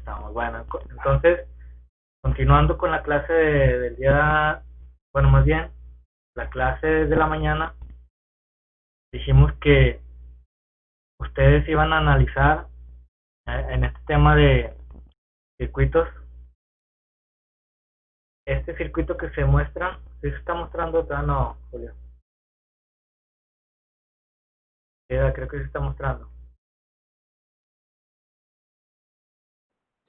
estamos. Bueno, entonces, continuando con la clase del día, bueno, más bien, la clase de la mañana, dijimos que ustedes iban a analizar en este tema de circuitos, este circuito que se muestra, ¿sí se está mostrando? No, Julio. Sí, creo que se está mostrando.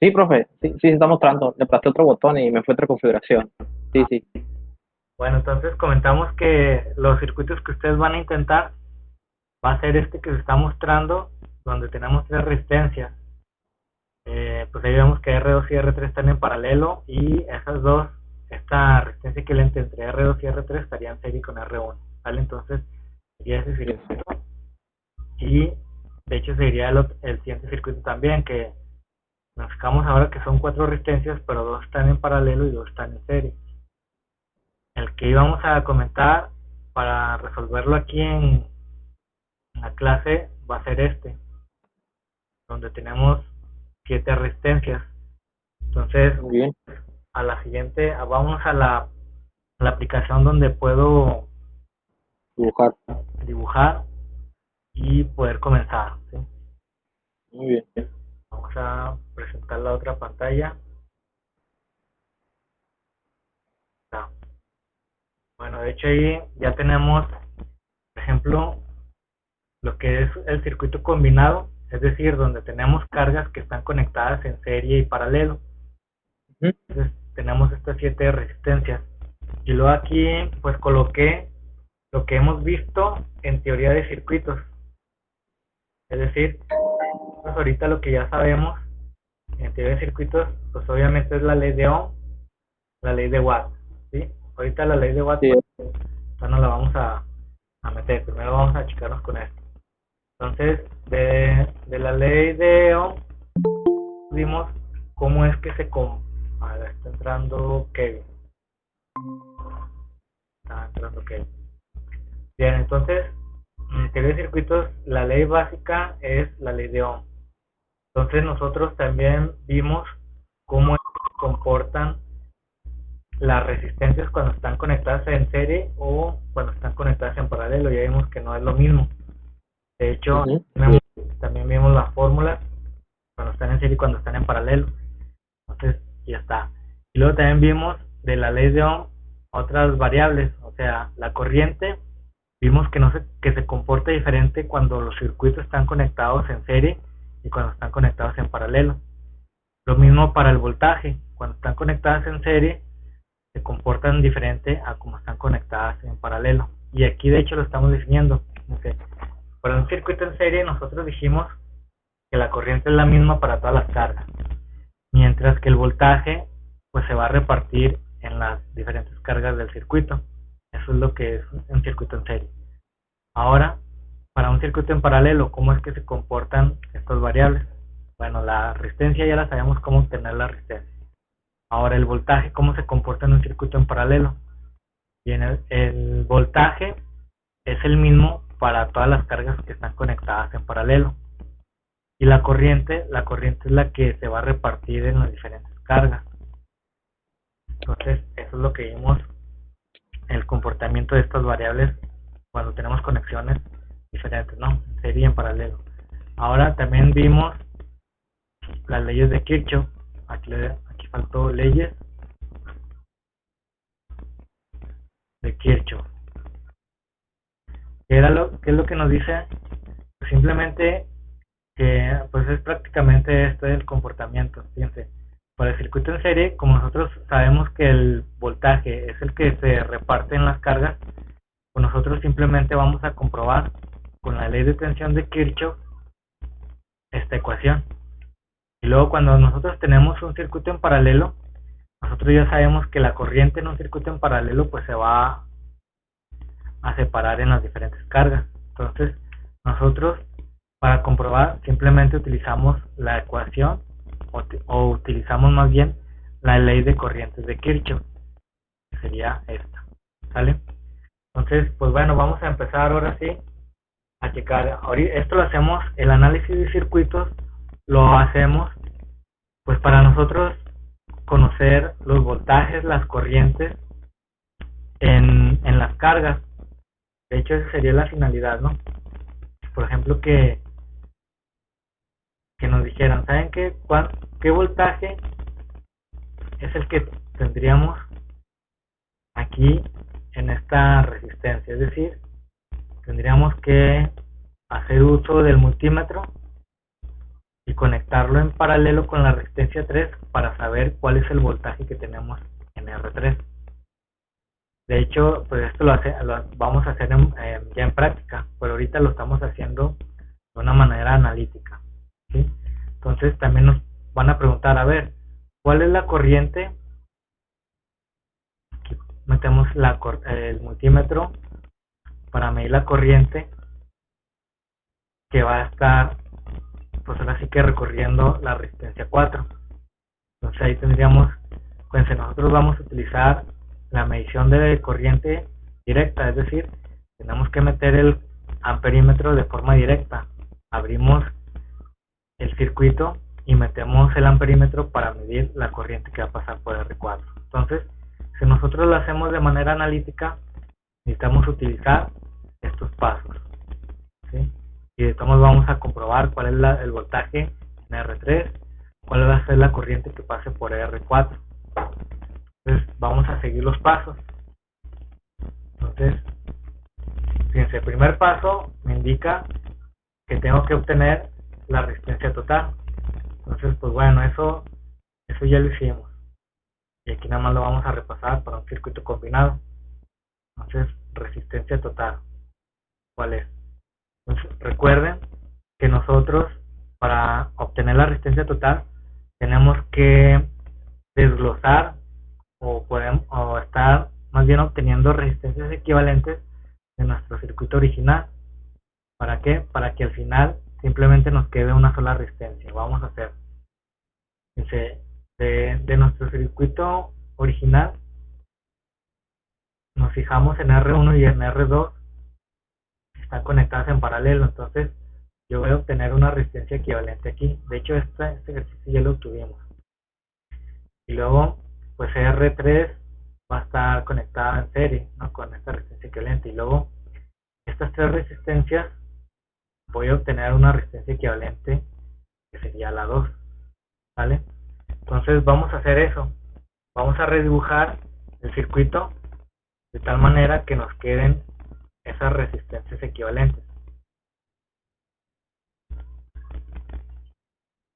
Sí, profe, sí se está mostrando. Le aplasté otro botón y me fue otra configuración. Sí. Bueno, entonces comentamos que los circuitos que ustedes van a intentar va a ser este que se está mostrando, donde tenemos tres resistencias. Pues ahí vemos que R2 y R3 están en paralelo y esas dos, esta resistencia equivalente entre R2 y R3 estaría en serie con R1, ¿vale? Entonces sería ese circuito y de hecho sería el siguiente circuito también, que nos fijamos ahora que son cuatro resistencias, pero dos están en paralelo y dos están en serie. El que íbamos a comentar para resolverlo aquí en la clase va a ser este, donde tenemos 7 resistencias. Entonces, Muy bien. a la siguiente, vamos a la aplicación donde puedo dibujar y poder comenzar, ¿sí? Muy bien. Vamos a presentar la otra pantalla. Bueno, de hecho ahí ya tenemos, por ejemplo, lo que es el circuito combinado, es decir, donde tenemos cargas que están conectadas en serie y paralelo. Entonces tenemos estas 7 resistencias. Y luego aquí pues coloqué lo que hemos visto en teoría de circuitos. Es decir, pues ahorita lo que ya sabemos en teoría de circuitos, pues obviamente es la ley de Ohm, la ley de Watt, ¿sí? Ahorita la ley de Watt, Sí. pues, ya no la vamos a meter, primero vamos a achicarnos con esto. Entonces, de la ley de Ohm, vimos cómo es que a ver, está entrando Kevin. Está entrando Kevin. Bien, entonces, en teoría de circuitos, la ley básica es la ley de Ohm. Entonces, nosotros también vimos cómo se comportan las resistencias cuando están conectadas en serie o cuando están conectadas en paralelo. Ya vimos que no es lo mismo. De hecho, también vimos las fórmulas cuando están en serie y cuando están en paralelo. Entonces, ya está. Y luego también vimos de la ley de Ohm otras variables, o sea, la corriente. Vimos que se comporta diferente cuando los circuitos están conectados en serie y cuando están conectados en paralelo. Lo mismo para el voltaje. Cuando están conectadas en serie se comportan diferente a como están conectadas en paralelo. Y aquí de hecho lo estamos definiendo. Okay. Para un circuito en serie nosotros dijimos que la corriente es la misma para todas las cargas, mientras que el voltaje pues se va a repartir en las diferentes cargas del circuito. Eso es lo que es un circuito en serie. Ahora, para un circuito en paralelo, ¿cómo es que se comportan estas variables? Bueno, la resistencia ya la sabemos cómo obtener la resistencia. Ahora, el voltaje, ¿cómo se comporta en un circuito en paralelo? Bien, el voltaje es el mismo para todas las cargas que están conectadas en paralelo. Y la corriente es la que se va a repartir en las diferentes cargas. Entonces, eso es lo que vimos, el comportamiento de estas variables cuando tenemos conexiones diferentes, ¿no? En serie y en paralelo. Ahora también vimos las leyes de Kirchhoff. Aquí faltó leyes de Kirchhoff. ¿Qué es lo que nos dice? Pues simplemente que pues es prácticamente esto el comportamiento. Fíjense, para el circuito en serie, como nosotros sabemos que el voltaje es el que se reparte en las cargas, pues nosotros simplemente vamos a comprobar con la ley de tensión de Kirchhoff esta ecuación. Y luego cuando nosotros tenemos un circuito en paralelo, nosotros ya sabemos que la corriente en un circuito en paralelo pues se va a separar en las diferentes cargas. Entonces nosotros para comprobar simplemente utilizamos la ecuación o utilizamos más bien la ley de corrientes de Kirchhoff, que sería esta, ¿sale? Entonces pues bueno, vamos a empezar ahora sí a checar. Esto lo hacemos, el análisis de circuitos lo hacemos Pues para nosotros conocer los voltajes, las corrientes en las cargas. De hecho, esa sería la finalidad, ¿no? Por ejemplo, que nos dijeran, ¿saben qué voltaje es el que tendríamos aquí en esta resistencia? Es decir, tendríamos que hacer uso del multímetro y conectarlo en paralelo con la resistencia 3 para saber cuál es el voltaje que tenemos en R3. De hecho, pues esto lo vamos a hacer ya en práctica, pero ahorita lo estamos haciendo de una manera analítica, ¿sí? Entonces también nos van a preguntar, a ver, ¿cuál es la corriente? Aquí metemos el multímetro para medir la corriente que va a estar, pues ahora sí que recorriendo la resistencia 4. Entonces ahí tendríamos, pues nosotros vamos a utilizar la medición de corriente directa, es decir, tenemos que meter el amperímetro de forma directa. Abrimos el circuito y metemos el amperímetro para medir la corriente que va a pasar por R4. Entonces, si nosotros lo hacemos de manera analítica, necesitamos utilizar estos pasos, ¿sí? Y de todos vamos a comprobar cuál es el voltaje en R3, cuál va a ser la corriente que pase por R4. Entonces vamos a seguir los pasos. Entonces, fíjense, el primer paso me indica que tengo que obtener la resistencia total. Entonces, pues bueno, eso ya lo hicimos. Y aquí nada más lo vamos a repasar para un circuito combinado. Entonces, resistencia total, ¿cuál es? Entonces, recuerden que nosotros, para obtener la resistencia total, tenemos que desglosar o estar más bien obteniendo resistencias equivalentes de nuestro circuito original. ¿Para qué? Para que al final simplemente nos quede una sola resistencia. Vamos a hacer de nuestro circuito original, nos fijamos en R1 y en R2, están conectadas en paralelo. Entonces yo voy a obtener una resistencia equivalente aquí. De hecho, este ejercicio ya lo obtuvimos. Y luego, pues R3 va a estar conectada en serie, ¿no?, con esta resistencia equivalente. Y luego, estas tres resistencias, voy a obtener una resistencia equivalente, que sería la 2, ¿vale? Entonces vamos a hacer eso. Vamos a redibujar el circuito de tal manera que nos queden esas resistencias equivalentes.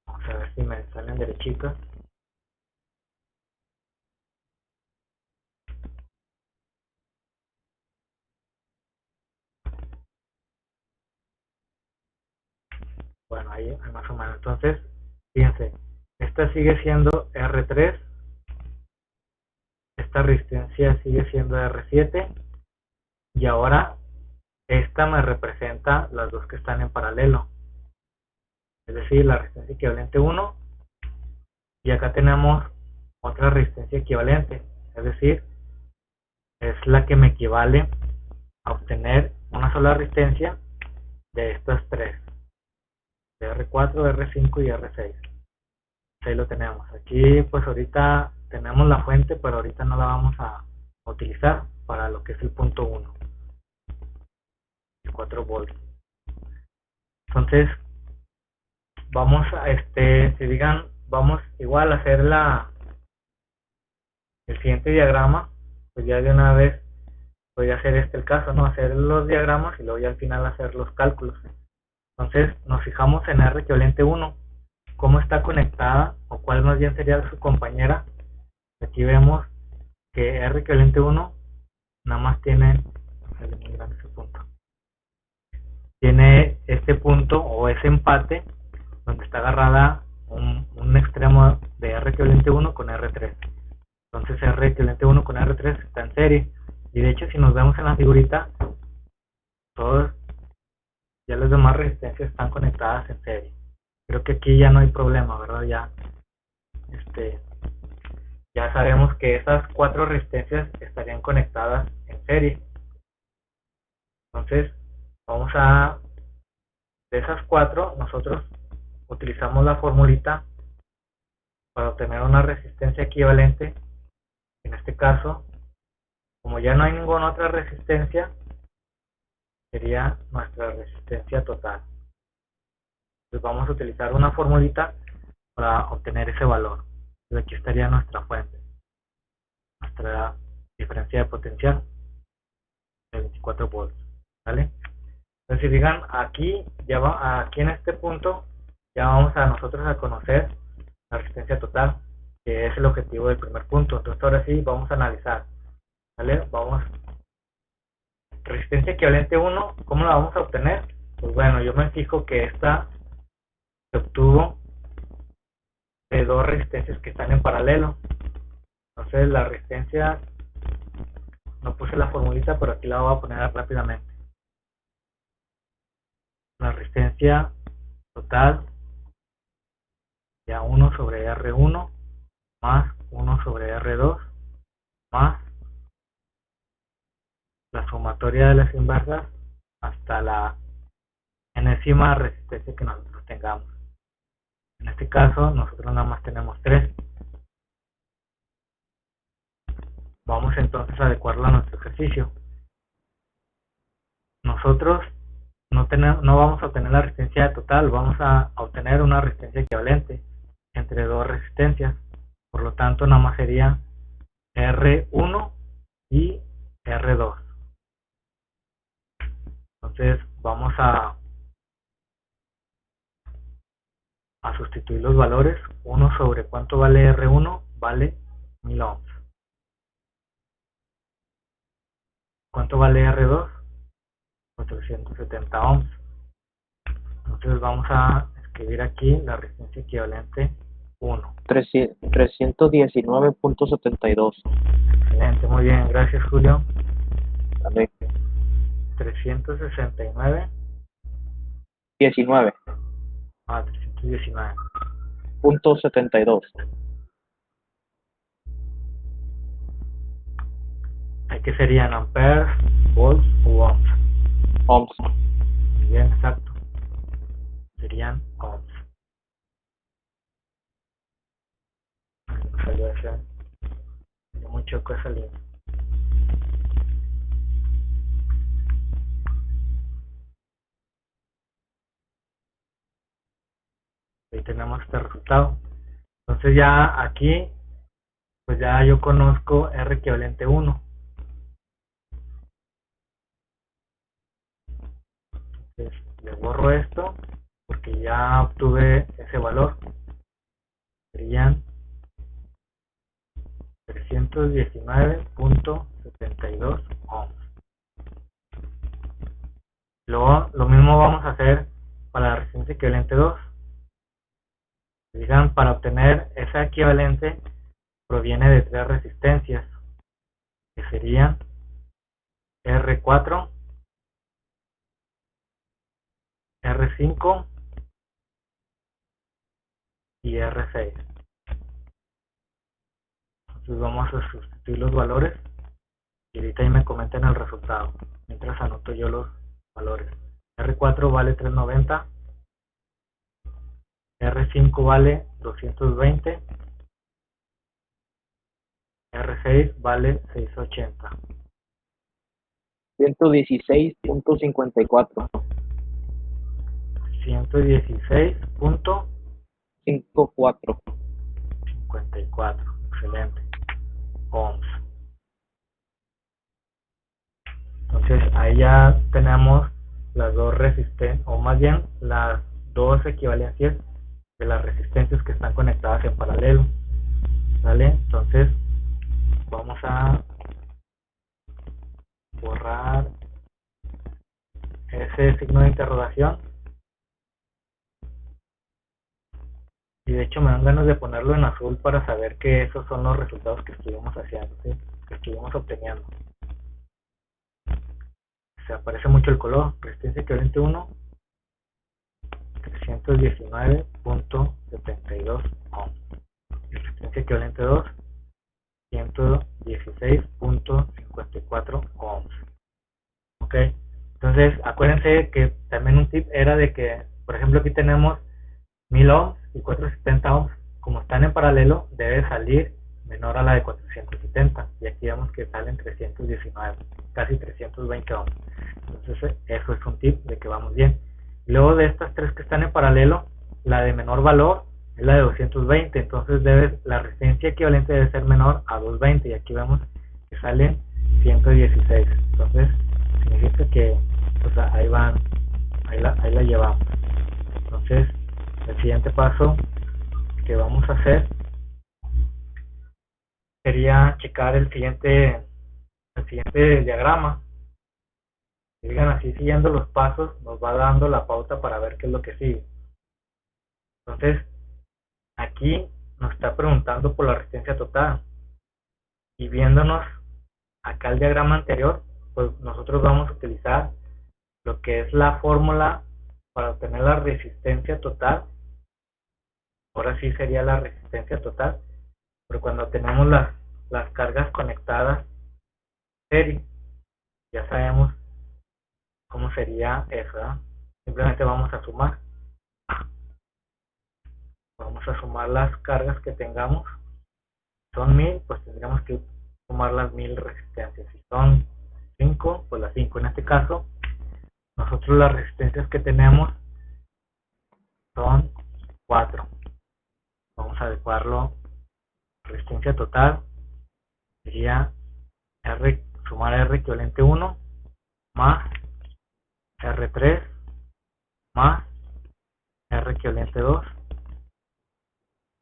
Vamos a ver si me salen derechitas. Bueno, ahí más o menos. Entonces, fíjense, esta sigue siendo R3, esta resistencia sigue siendo R7, y ahora esta me representa las dos que están en paralelo, es decir, la resistencia equivalente 1, y acá tenemos otra resistencia equivalente, es decir, es la que me equivale a obtener una sola resistencia de estas tres, de R4, R5 y R6. Ahí lo tenemos. Aquí pues ahorita tenemos la fuente, pero ahorita no la vamos a utilizar para lo que es el punto 1, el 4 volts. Entonces vamos a vamos igual a hacer el siguiente diagrama. Pues ya de una vez voy a hacer el caso, ¿no? Hacer los diagramas y luego ya al final hacer los cálculos. Entonces nos fijamos en R equivalente 1, cómo está conectada, o cuál más bien sería su compañera. Aquí vemos que R equivalente 1 nada más tiene este punto o ese empate donde está agarrada un extremo de R equivalente 1 con R3. Entonces R equivalente 1 con R3 está en serie, y de hecho si nos vemos en la figurita, todos ya las demás resistencias están conectadas en serie. Creo que aquí ya no hay problema, ¿verdad? Ya sabemos que esas cuatro resistencias estarían conectadas en serie. Entonces de esas cuatro nosotros utilizamos la formulita para obtener una resistencia equivalente. En este caso, como ya no hay ninguna otra resistencia, sería nuestra resistencia total. Entonces vamos a utilizar una formulita para obtener ese valor. Entonces aquí estaría nuestra fuente, nuestra diferencia de potencial de 24 volts, ¿vale? Entonces si fijan, aquí en este punto ya vamos a nosotros a conocer la resistencia total, que es el objetivo del primer punto. Entonces ahora sí vamos a analizar, ¿vale? Resistencia equivalente 1, ¿cómo la vamos a obtener? Pues bueno, yo me fijo que esta se obtuvo de dos resistencias que están en paralelo. Entonces la resistencia, no puse la formulita, pero aquí la voy a poner rápidamente. La resistencia total ya 1 sobre R1 más 1 sobre R2 más la sumatoria de las inversas hasta la enésima resistencia que nosotros tengamos. En este caso nosotros nada más tenemos 3. Vamos entonces a adecuarlo a nuestro ejercicio. Nosotros no vamos a obtener la resistencia total, vamos a obtener una resistencia equivalente entre dos resistencias. Por lo tanto, nada más sería R1 y R2. Entonces vamos a sustituir los valores. 1 sobre cuánto vale R1, vale 1000 ohms. ¿Cuánto vale R2? 470 ohms. Entonces vamos a escribir aquí la resistencia equivalente 1. 319.72. Excelente, muy bien, gracias Julio. Vale. 369. 19. 319. .72. ¿Qué serían? ¿Amperes, volts u ohms? Ohms. Bien, exacto. Serían ohms. Salió ese. Salió muy choco esa línea. Ahí tenemos este resultado. Entonces ya aquí, pues ya yo conozco R equivalente 1. Entonces le borro esto porque ya obtuve ese valor. Serían 319.72 ohms. Luego lo mismo vamos a hacer para la resistencia equivalente 2. Digan, para obtener esa equivalente proviene de tres resistencias, que serían R4, R5 y R6. Entonces vamos a sustituir los valores y ahorita ahí me comentan el resultado mientras anoto yo los valores. R4 vale 390, R5 vale 220, R6 vale 680. 116.54. 116.54. 54. Excelente. Ohms. Entonces ahí ya tenemos las dos resistencias, o más bien las dos equivalencias de las resistencias que están conectadas en paralelo. ¿Vale? Entonces vamos a borrar ese signo de interrogación. Y de hecho me dan ganas de ponerlo en azul para saber que esos son los resultados que estuvimos haciendo, ¿sí? Que estuvimos obteniendo. Se aparece mucho el color. Resistencia equivalente 1, 319.72 ohms. Y resistencia equivalente 2, 116.54 ohms. Ok, entonces acuérdense que también un tip era de que, por ejemplo, aquí tenemos 1000 ohms y 470 ohms. Como están en paralelo debe salir menor a la de 470, y aquí vemos que salen 319, casi 320 ohms. Entonces eso es un tip de que vamos bien. Luego de estas tres que están en paralelo, la de menor valor es la de 220, entonces la resistencia equivalente debe ser menor a 220, y aquí vemos que salen 116. Entonces significa que pues, ahí la llevamos. Entonces el siguiente paso que vamos a hacer sería checar el siguiente diagrama. Digan así, siguiendo los pasos nos va dando la pauta para ver qué es lo que sigue. Entonces aquí nos está preguntando por la resistencia total, y viéndonos acá el diagrama anterior, pues nosotros vamos a utilizar lo que es la fórmula para obtener la resistencia total. Ahora sí sería la resistencia total, pero cuando tenemos las cargas conectadas serie, ya sabemos cómo sería eso, ¿verdad? Simplemente vamos a sumar las cargas que tengamos. Son 1000, pues tendríamos que sumar las 1000 resistencias. Si son 5, pues las 5. En este caso nosotros las resistencias que tenemos son 4. Vamos a adecuarlo. Resistencia total sería R, sumar R equivalente 1 más R3 más R equivalente 2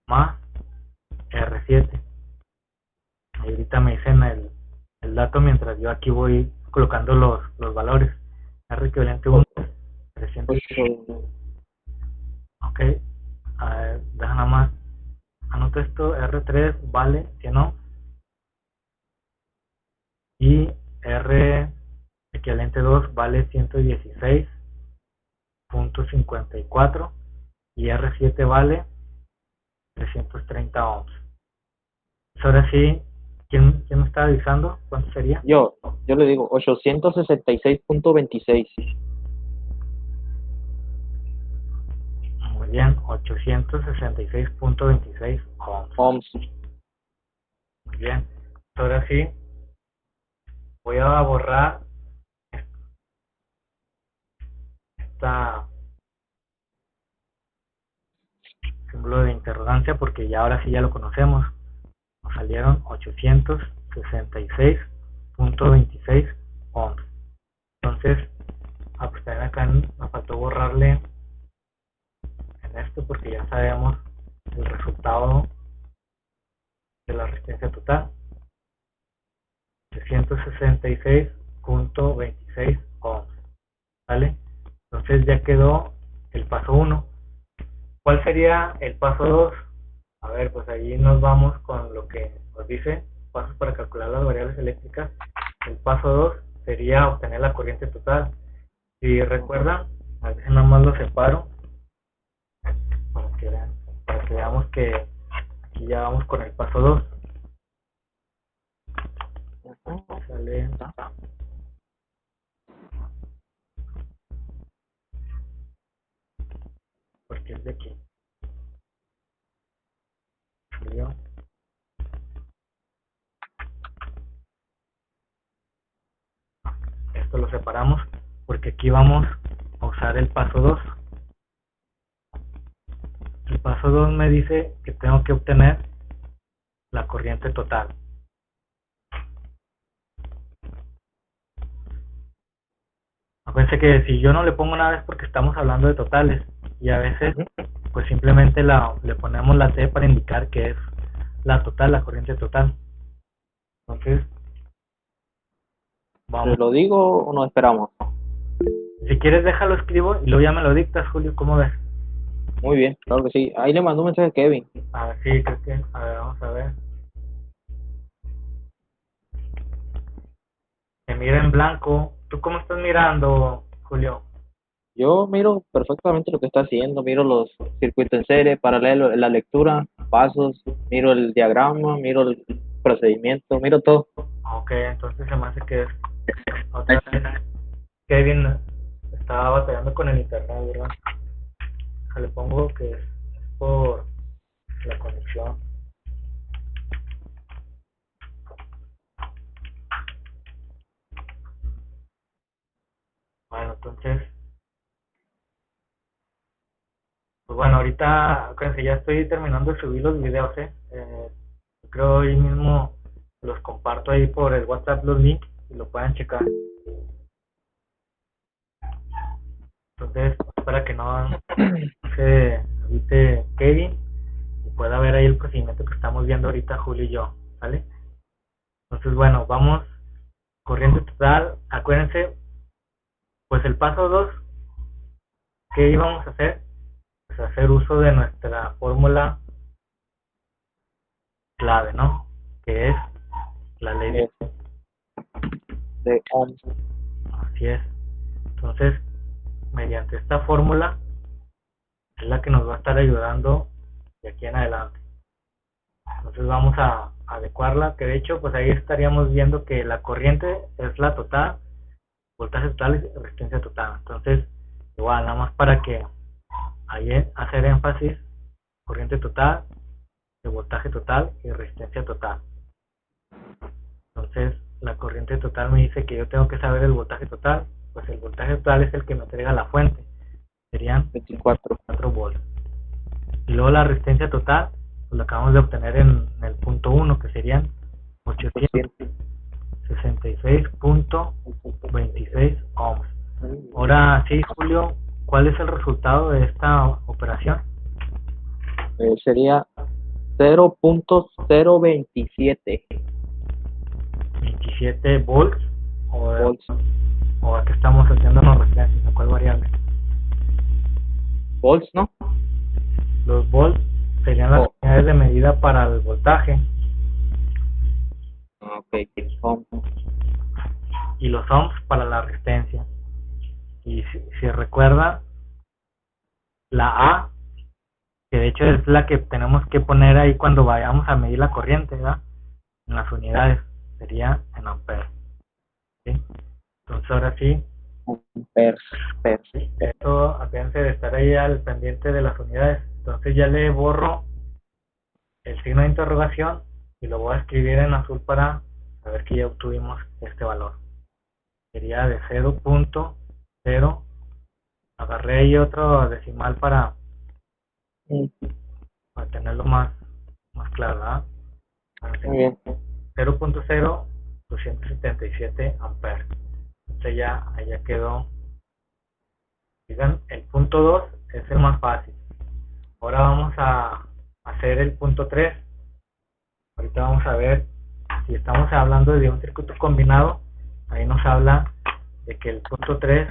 más R7. Ahí ahorita me dicen el dato mientras yo aquí voy colocando los valores. R equivalente 1 300. Ok, a ver, deja nada más anoto esto. R3 vale 100 ohms y R equivalente 2 vale 116.54 y R7 vale 330 ohms. Pues ahora sí, ¿quién me está avisando? ¿Cuánto sería? Yo le digo 866.26. Muy bien, 866.26 ohms. Muy bien, ahora sí voy a borrar esta símbolo de interrogancia porque ya ahora sí ya lo conocemos. Nos salieron 866.26 ohms. Entonces, pues también acá nos faltó borrarle en esto porque ya sabemos el resultado de la resistencia total. 866.26 ohms. ¿Vale? Entonces ya quedó el paso 1. ¿Cuál sería el paso 2? A ver, pues ahí nos vamos con lo que nos dice pasos para calcular las variables eléctricas. El paso 2 sería obtener la corriente total. Si recuerdan, a veces nada más lo separo para que veamos que aquí ya vamos con el paso 2. Sale porque es de aquí. ¿Salió? Esto lo separamos porque aquí vamos a usar el paso 2. El paso 2 me dice que tengo que obtener la corriente total. Acuérdense que si yo no le pongo nada es porque estamos hablando de totales, y a veces pues simplemente le ponemos la T para indicar que es la total, la corriente total. Entonces vamos. ¿Te lo digo o nos esperamos? Si quieres déjalo escribo y luego ya me lo dictas, Julio, ¿cómo ves? Muy bien, claro que sí. Ahí le mandó un mensaje a Kevin. A ver, sí, creo que, a ver, vamos a ver. Se mira en blanco. ¿Tú cómo estás mirando, Julio? Yo miro perfectamente lo que está haciendo, miro los circuitos en serie, paralelo, la lectura, pasos, miro el diagrama, miro el procedimiento, miro todo. Ok, entonces se me hace que es otra vez Kevin estaba batallando con el internet, ¿verdad? Le pongo que es por la conexión. Bueno, entonces, pues bueno, ahorita acuérdense, ya estoy terminando de subir los videos, creo hoy mismo los comparto ahí por el WhatsApp los links y lo puedan checar. Entonces, para que no se evite Kevin y pueda ver ahí el procedimiento que estamos viendo ahorita Julio y yo, ¿vale? Entonces, bueno, vamos, corriente total, acuérdense, pues el paso 2, ¿qué íbamos a hacer? Pues hacer uso de nuestra fórmula clave, ¿no? Que es la ley de Ohm. Así es. Entonces, mediante esta fórmula es la que nos va a estar ayudando de aquí en adelante. Entonces vamos a adecuarla, que de hecho pues ahí estaríamos viendo que la corriente es la total, voltaje total y resistencia total. Entonces igual, nada más para que ahí hacer énfasis, corriente total, de voltaje total y resistencia total. Entonces la corriente total me dice que yo tengo que saber el voltaje total, pues el voltaje total es el que me entrega la fuente, serían 24 volts. Y luego la resistencia total, pues lo acabamos de obtener en el punto 1, que serían 866.26 ohms. Ahora sí, Julio, ¿cuál es el resultado de esta operación? Sería 0.027 27 volts volts. o a qué estamos haciéndonos referencia, ¿a cuál variable? Volts, ¿no? Los volts serían las unidades de medida para el voltaje. Ok, ohm. Y los ohms para la resistencia. Y si recuerda, la A, que de hecho es la que tenemos que poner ahí cuando vayamos a medir la corriente, ¿verdad? En las unidades, sería en amperes. ¿Sí? Entonces ahora sí, esto acuérdense de estar ahí al pendiente de las unidades. Entonces ya le borro el signo de interrogación y lo voy a escribir en azul para saber que ya obtuvimos este valor. Sería de 0.0, agarré ahí otro decimal para tenerlo más claro, ¿verdad? Muy bien. 0.0277 amperes. Entonces ya quedó. Digan, el punto 2 es el más fácil. Ahora vamos a hacer el punto 3. Ahorita vamos a ver, si estamos hablando de un circuito combinado, ahí nos habla de que el punto 3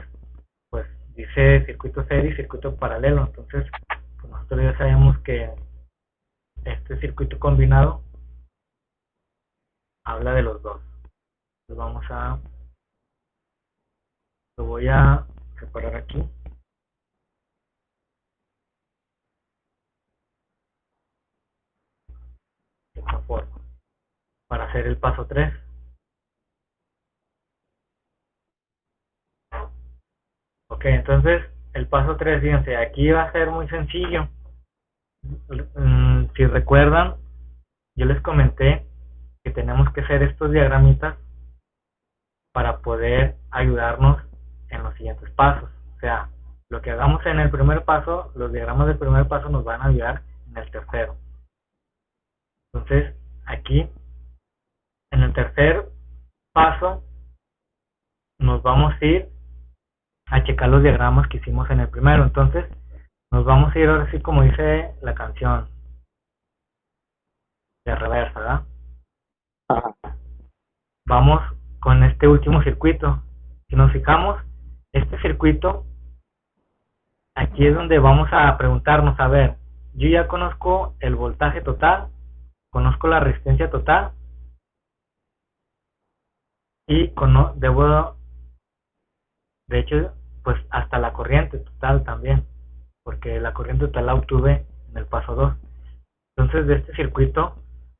pues dice circuito serie y circuito paralelo. Entonces pues nosotros ya sabemos que este circuito combinado habla de los dos. Entonces lo voy a separar aquí. De esta forma, para hacer el paso 3. Ok, entonces el paso 3, fíjense, aquí va a ser muy sencillo. Si recuerdan, yo les comenté que tenemos que hacer estos diagramitas para poder ayudarnos en los siguientes pasos. O sea, lo que hagamos en el primer paso, los diagramas del primer paso nos van a ayudar en el tercero. Entonces, aquí, en el tercer paso, nos vamos a ir a checar los diagramas que hicimos en el primero. Entonces, nos vamos a ir ahora sí como dice la canción, de reversa, ¿verdad? Ajá. Vamos con este último circuito. Si nos fijamos, este circuito, aquí es donde vamos a preguntarnos, a ver, yo ya conozco el voltaje total, conozco la resistencia total y debo, de hecho, pues hasta la corriente total también, porque la corriente total la obtuve en el paso 2. Entonces de este circuito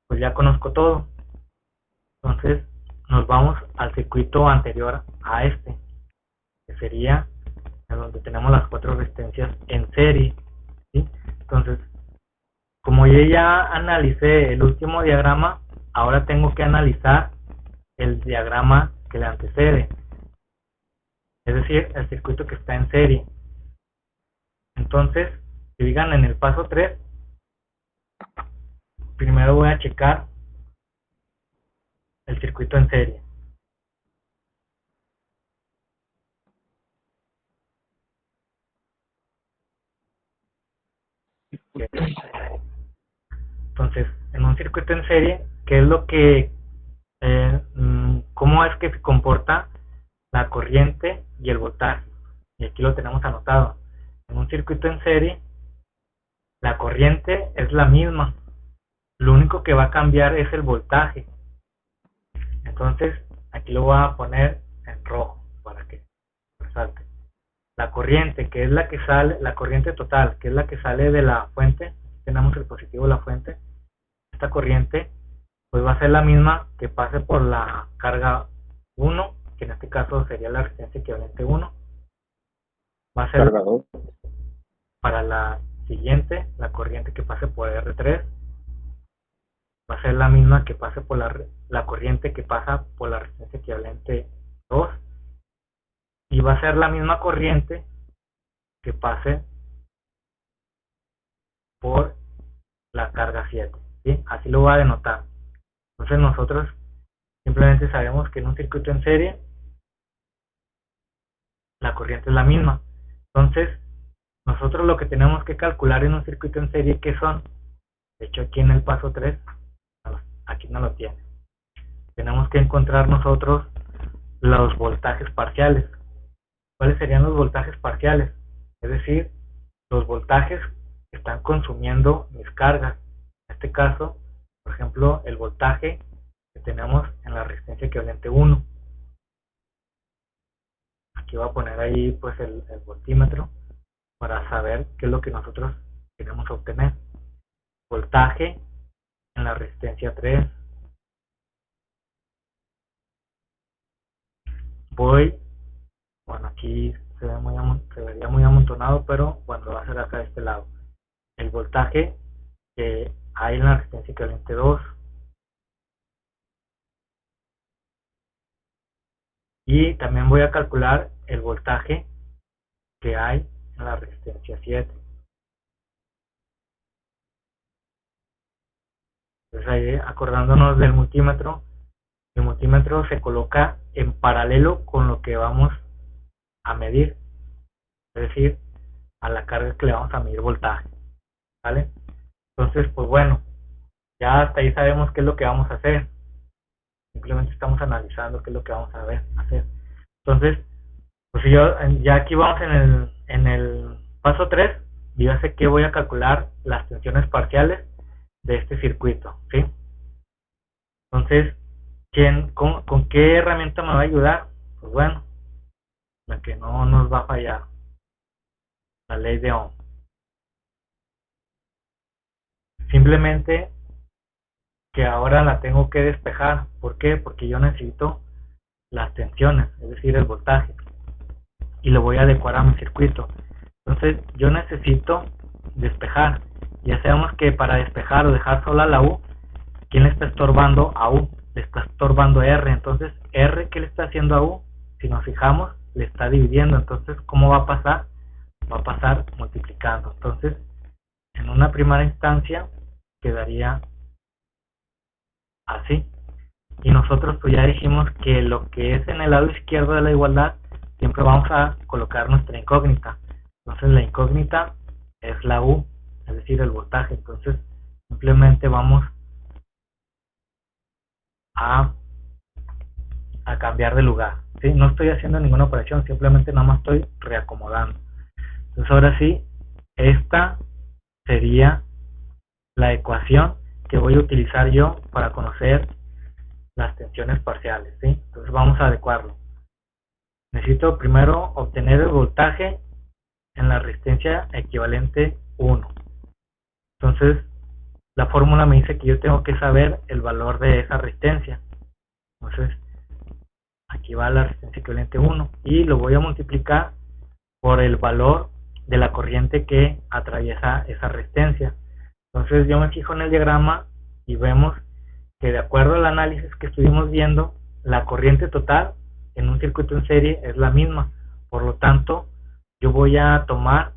pues ya conozco todo. Entonces nos vamos al circuito anterior a este, que sería en donde tenemos las 4 resistencias en serie, ¿sí? Entonces como yo ya analicé el último diagrama, ahora tengo que analizar el diagrama que le antecede, es decir, el circuito que está en serie. Entonces, si digan en el paso 3, primero voy a checar el circuito en serie. Entonces, en un circuito en serie, ¿qué es lo que, cómo es que se comporta la corriente y el voltaje? Y aquí lo tenemos anotado. En un circuito en serie, la corriente es la misma. Lo único que va a cambiar es el voltaje. Entonces, aquí lo voy a poner en rojo para que resalte. La corriente, que es la que sale, la corriente total, que es la que sale de la fuente, tenemos el positivo de la fuente, esta corriente pues va a ser la misma que pase por la carga 1, que en este caso sería la resistencia equivalente 1, va a ser Cargador. para la siguiente, la corriente que pase por R3, va a ser la misma que pase por la corriente que pasa por la resistencia equivalente 2, y va a ser la misma corriente que pase por la carga 7, ¿sí? Así lo voy a denotar. Entonces nosotros simplemente sabemos que en un circuito en serie la corriente es la misma. Entonces nosotros lo que tenemos que calcular en un circuito en serie, ¿qué son? De hecho aquí en el paso 3, aquí no lo tiene. Tenemos que encontrar nosotros los voltajes parciales. ¿Cuáles serían los voltajes parciales? Es decir, los voltajes que están consumiendo mis cargas. En este caso, por ejemplo, el voltaje que tenemos en la resistencia equivalente 1. Aquí voy a poner ahí pues el voltímetro para saber qué es lo que nosotros queremos obtener. Voltaje en la resistencia 3. Bueno, aquí se vería muy amontonado, pero bueno, va a ser acá de este lado. El voltaje que hay en la resistencia equivalente 2. Y también voy a calcular el voltaje que hay en la resistencia 7. Entonces ahí, acordándonos del multímetro, el multímetro se coloca en paralelo con lo que vamos a medir, es decir, a la carga que le vamos a medir voltaje, ¿vale? Entonces, pues bueno, ya hasta ahí sabemos qué es lo que vamos a hacer. Simplemente estamos analizando qué es lo que vamos a hacer. Entonces, pues ya aquí vamos en el paso 3, yo ya sé que voy a calcular las tensiones parciales de este circuito, ¿sí? Entonces, con qué herramienta me va a ayudar? Pues bueno, la que no nos va a fallar, la ley de Ohm. Simplemente que ahora la tengo que despejar. ¿Por qué? Porque yo necesito las tensiones, es decir, el voltaje, y lo voy a adecuar a mi circuito. Entonces yo necesito despejar. Ya sabemos que para despejar o dejar sola la U, ¿quién le está estorbando a U? Le está estorbando R. Entonces R, ¿qué le está haciendo a U? Si nos fijamos, le está dividiendo. Entonces, ¿cómo va a pasar? Va a pasar multiplicando. Entonces, en una primera instancia quedaría así. Y nosotros pues ya dijimos que lo que es en el lado izquierdo de la igualdad siempre vamos a colocar nuestra incógnita. Entonces la incógnita es la U, es decir, el voltaje. Entonces simplemente vamos a cambiar de lugar, ¿sí? No estoy haciendo ninguna operación, simplemente nada más estoy reacomodando. Entonces ahora sí, esta sería la ecuación que voy a utilizar yo para conocer las tensiones parciales, ¿sí? Entonces vamos a adecuarlo. Necesito primero obtener el voltaje en la resistencia equivalente 1. Entonces la fórmula me dice que yo tengo que saber el valor de esa resistencia. Entonces aquí va la resistencia equivalente 1 y lo voy a multiplicar por el valor de la corriente que atraviesa esa resistencia. Entonces yo me fijo en el diagrama y vemos que de acuerdo al análisis que estuvimos viendo, la corriente total en un circuito en serie es la misma. Por lo tanto, yo voy a tomar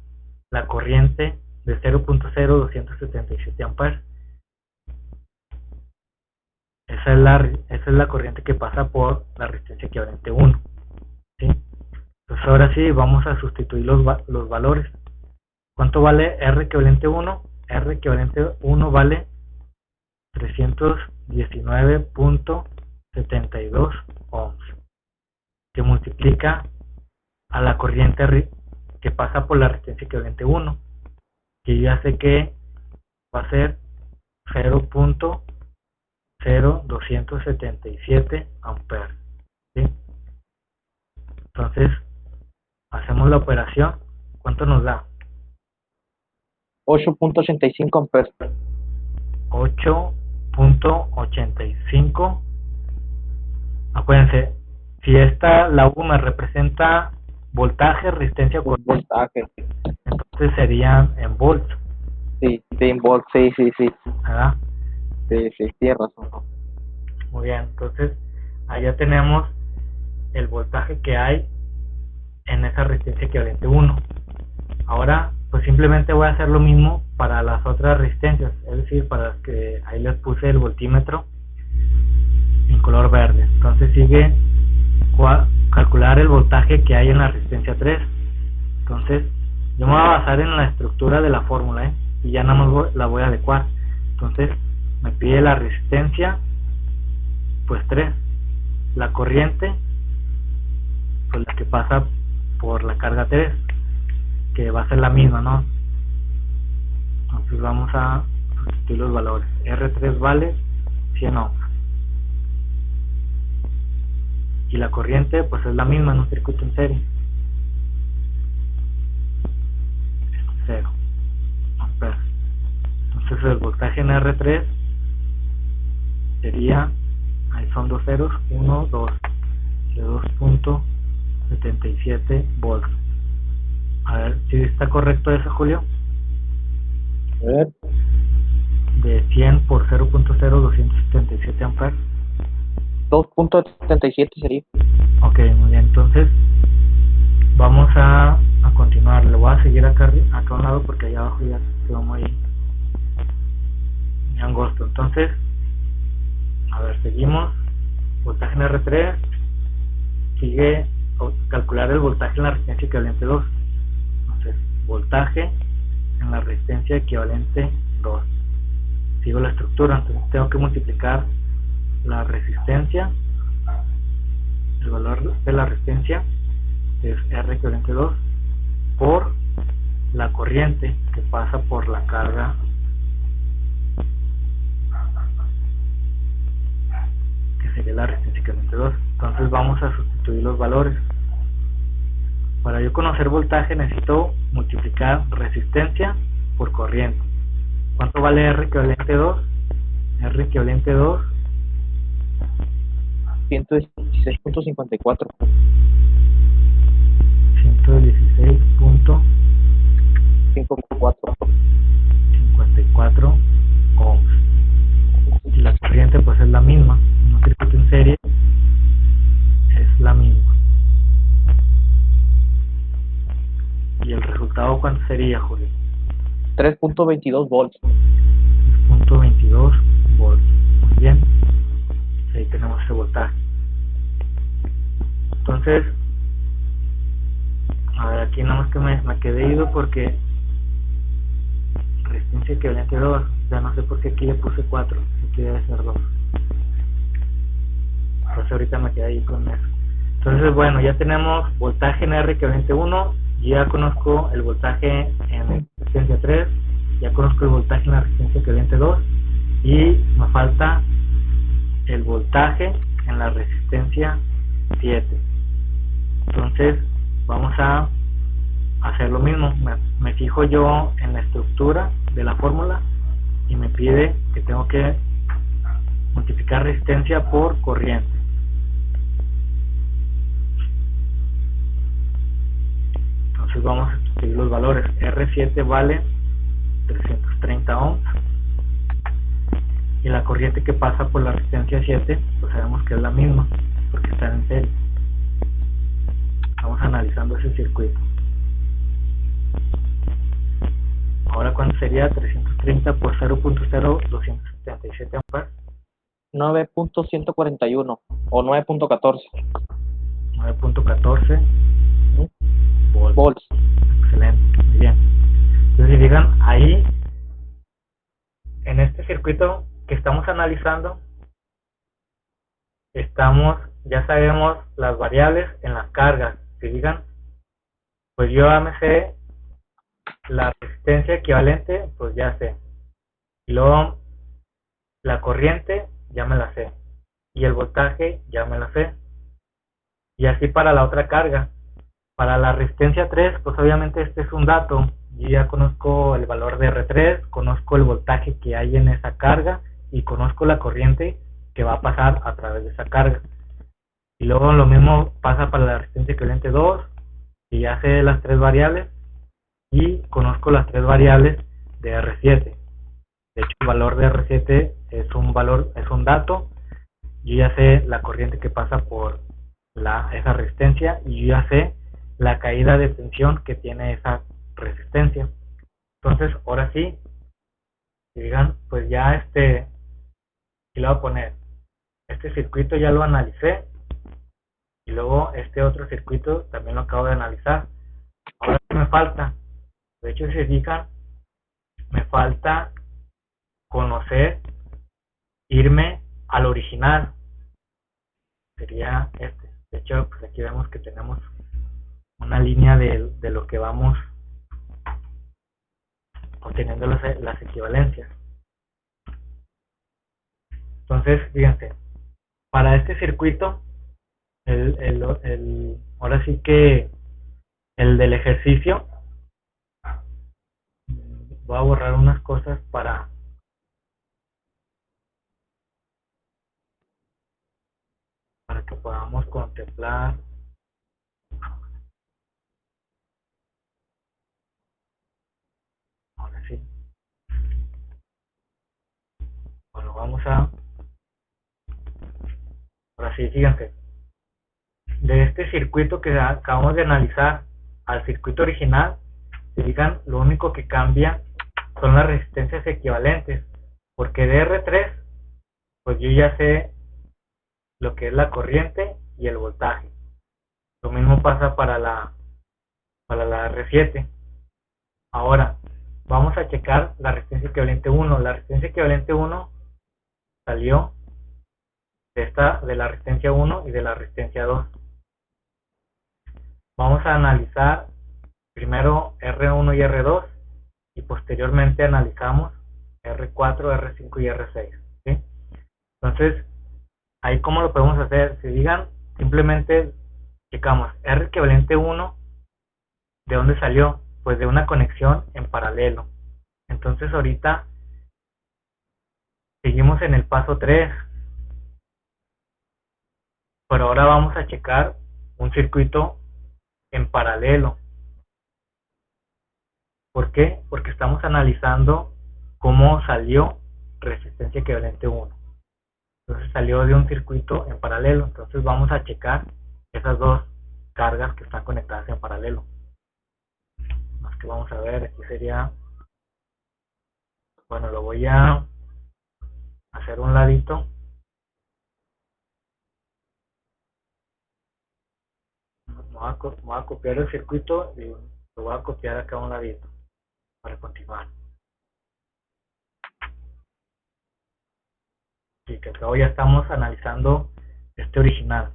la corriente de 0.0277 amperes. Esa es la corriente que pasa por la resistencia equivalente 1. ¿Sí? Entonces ahora sí, vamos a sustituir los valores. ¿Cuánto vale R equivalente 1? R equivalente 1 vale 319.72 ohms, que multiplica a la corriente que pasa por la resistencia equivalente 1, que ya sé que va a ser 0.0277 amperes. ¿Sí? Entonces hacemos la operación. ¿Cuánto nos da? 8.85 amperes. 8.85. Acuérdense, si la U me representa voltaje, resistencia, voltaje, entonces serían en volts. Sí, en volts, sí. ¿Verdad? Sí, tienes razón. Muy bien, entonces allá tenemos el voltaje que hay en esa resistencia equivalente 1. Ahora pues simplemente voy a hacer lo mismo para las otras resistencias, es decir, para las que ahí les puse el voltímetro en color verde. Entonces sigue calcular el voltaje que hay en la resistencia 3. Entonces yo me voy a basar en la estructura de la fórmula, y ya nada más la voy a adecuar. Entonces me pide la resistencia, pues 3, la corriente, pues la que pasa por la carga 3, que va a ser la misma, ¿no? Entonces vamos a sustituir los valores. R3 vale 100 ohms. Y la corriente pues es la misma en un circuito en serie. 0 amperes. Entonces el voltaje en R3 sería, ahí son dos ceros, 1, 2, de 2.77 volts. A ver si está correcto eso, Julio. A ver. De 100 por 0.0277 amperes. 2.77 sería. Ok, muy bien. Entonces vamos a continuar. Lo voy a seguir acá a un lado porque allá abajo ya quedó muy angosto. Entonces, a ver, seguimos. Voltaje en R3. Sigue calcular el voltaje en la resistencia equivalente 2. Entonces, voltaje en la resistencia equivalente 2. Sigo la estructura, entonces tengo que multiplicar la resistencia, el valor de la resistencia, que es R equivalente 2, por la corriente que pasa por la carga que sería la resistencia equivalente 2. Entonces vamos a sustituir los valores. Para yo conocer voltaje necesito multiplicar resistencia por corriente. ¿Cuánto vale R equivalente 2? R equivalente 2 116.54. 116.54 ohms. Y la corriente pues es la misma, en un circuito en serie es la misma. ¿Y el resultado cuánto sería, Julio? 3.22 volts. 3.22 volts. Muy bien. Ahí tenemos ese voltaje. Entonces, a ver, aquí nada más que me quedé ido porque resistencia equivalente 2. Ya no sé por qué aquí le puse 4. Aquí debe ser 2. Entonces ahorita me quedé ahí con eso. Entonces, bueno, ya tenemos voltaje en R equivalente 1. Ya conozco el voltaje en resistencia 3. Ya conozco el voltaje en la resistencia equivalente 2. Y me falta el voltaje en la resistencia 7. Entonces vamos a hacer lo mismo. Me fijo yo en la estructura de la fórmula y me pide que tengo que multiplicar resistencia por corriente. Entonces vamos a sustituir los valores. R7 vale 330 ohms y la corriente que pasa por la resistencia 7, pues sabemos que es la misma, porque están en serie. Estamos analizando ese circuito. Ahora, ¿cuánto sería 330 por 0.0277 amperes? 9.141 o 9.14 9.14 volts. Excelente, muy bien. Entonces, si fijan, ahí, en este circuito que estamos analizando, ya sabemos las variables en las cargas. Si fijan, pues yo ya me sé la resistencia equivalente, pues ya sé. Y luego la corriente ya me la sé. Y el voltaje ya me la sé. Y así para la otra carga. Para la resistencia 3, pues obviamente este es un dato. Yo ya conozco el valor de R3, conozco el voltaje que hay en esa carga y conozco la corriente que va a pasar a través de esa carga. Y luego lo mismo pasa para la resistencia equivalente 2, y ya sé las tres variables y conozco las tres variables de R7. De hecho, el valor de R7 es un dato. Yo ya sé la corriente que pasa por esa resistencia y yo ya sé la caída de tensión que tiene esa resistencia. Entonces, ahora sí, digan, pues ya y le voy a poner, este circuito ya lo analicé y luego este otro circuito también lo acabo de analizar. Ahora me falta, de hecho, si se fijan, me falta conocer, irme al original, sería este. De hecho, pues aquí vemos que tenemos una línea de lo que vamos obteniendo las equivalencias. Entonces, fíjense, para este circuito, ahora sí que el del ejercicio, voy a borrar unas cosas para que podamos contemplar. Ahora sí, bueno, ahora sí, fíjense, de este circuito que acabamos de analizar al circuito original, si fijan, lo único que cambia son las resistencias equivalentes, porque de R3, pues yo ya sé lo que es la corriente y el voltaje. Lo mismo pasa para la R7. Ahora, vamos a checar la resistencia equivalente 1. La resistencia equivalente 1 salió de la resistencia 1 y de la resistencia 2. Vamos a analizar primero R1 y R2 y posteriormente analizamos R4, R5 y R6. ¿Sí? Entonces, ahí cómo lo podemos hacer. Si digan, simplemente checamos R equivalente 1, ¿de dónde salió? Pues de una conexión en paralelo. Entonces ahorita seguimos en el paso 3, pero ahora vamos a checar un circuito en paralelo. ¿Por qué? Porque estamos analizando cómo salió resistencia equivalente 1. Entonces salió de un circuito en paralelo. Entonces vamos a checar esas dos cargas que están conectadas en paralelo. Más que vamos a ver, aquí sería, bueno, lo voy a hacer un ladito. Voy a copiar el circuito y lo voy a copiar acá a un ladito para continuar. Así que acá ya estamos analizando este original.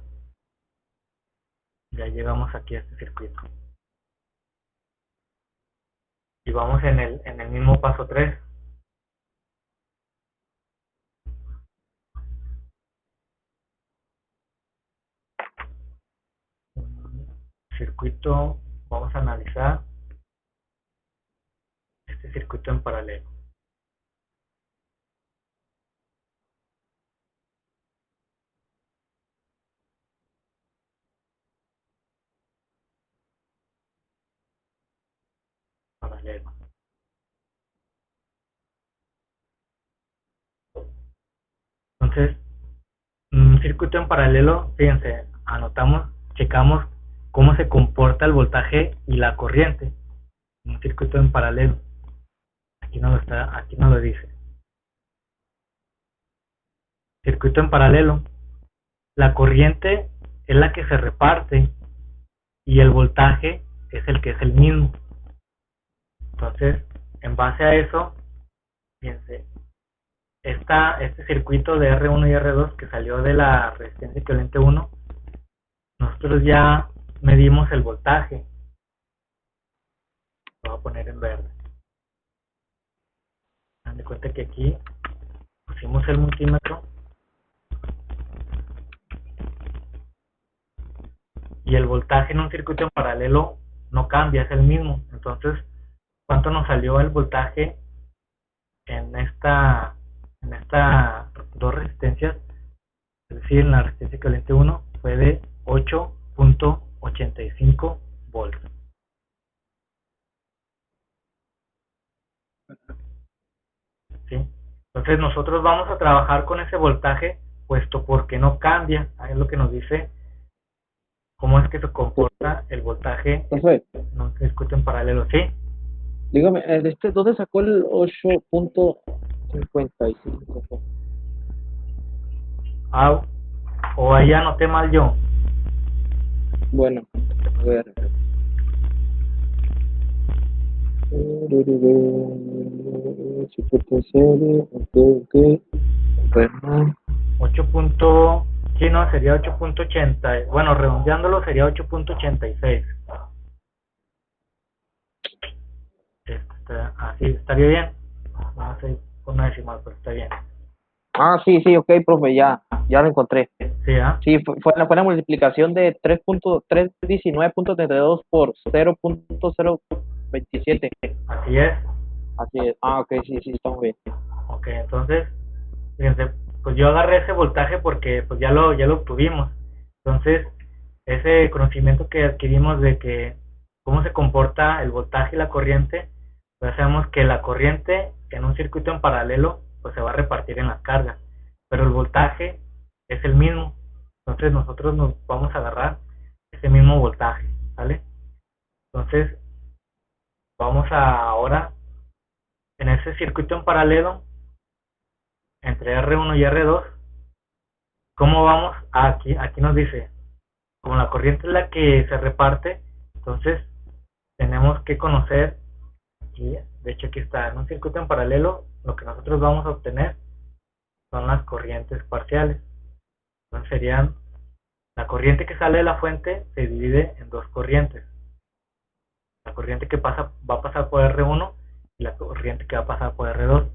Ya llegamos aquí a este circuito. Y vamos en el mismo paso 3. Circuito, vamos a analizar este circuito en paralelo. Paralelo. Entonces, un circuito en paralelo, fíjense, anotamos, checamos cómo se comporta el voltaje y la corriente. Un circuito en paralelo. Aquí no lo dice. Circuito en paralelo. La corriente es la que se reparte y el voltaje es el que es el mismo. Entonces, en base a eso, fíjense, este circuito de R1 y R2 que salió de la resistencia equivalente 1, nosotros ya medimos el voltaje. Lo voy a poner en verde. Dan de cuenta que aquí pusimos el multímetro y el voltaje en un circuito en paralelo no cambia, es el mismo. Entonces, ¿cuánto nos salió el voltaje en estas dos resistencias? Es decir, en la resistencia equivalente 1 fue de 8.85 volts. ¿Sí? Entonces nosotros vamos a trabajar con ese voltaje, puesto porque no cambia. Ahí es lo que nos dice cómo es que se comporta el voltaje Profe, en un circuito en paralelo. ¿Sí? dígame, ¿dónde sacó el 8.55? Ah, o ahí anoté mal yo. Bueno, a ver. Circuito serie, ok. Bueno, 8. Sí, no, sería 8.80. Bueno, redondeándolo sería 8.86. Así, estaría bien. No sé por una decimal, pero está bien. sí, ok, profe, ya lo encontré. Sí, ¿ah? Sí, fue la multiplicación de 3.319.32 por 0.027. Así es. Así es. Ok, sí, está muy bien. Ok, entonces, fíjense, pues yo agarré ese voltaje porque pues ya lo obtuvimos. Entonces, ese conocimiento que adquirimos de que cómo se comporta el voltaje y la corriente, pues sabemos que la corriente en un circuito en paralelo pues se va a repartir en las cargas, pero el voltaje es el mismo. Entonces nosotros nos vamos a agarrar ese mismo voltaje, ¿vale? Entonces, vamos a ahora en ese circuito en paralelo entre R1 y R2. ¿Cómo vamos? Aquí nos dice, como la corriente es la que se reparte, entonces tenemos que conocer, y de hecho aquí está, en un circuito en paralelo, lo que nosotros vamos a obtener son las corrientes parciales. Entonces serían, la corriente que sale de la fuente se divide en dos corrientes. La corriente que va a pasar por R1 y la corriente que va a pasar por R2.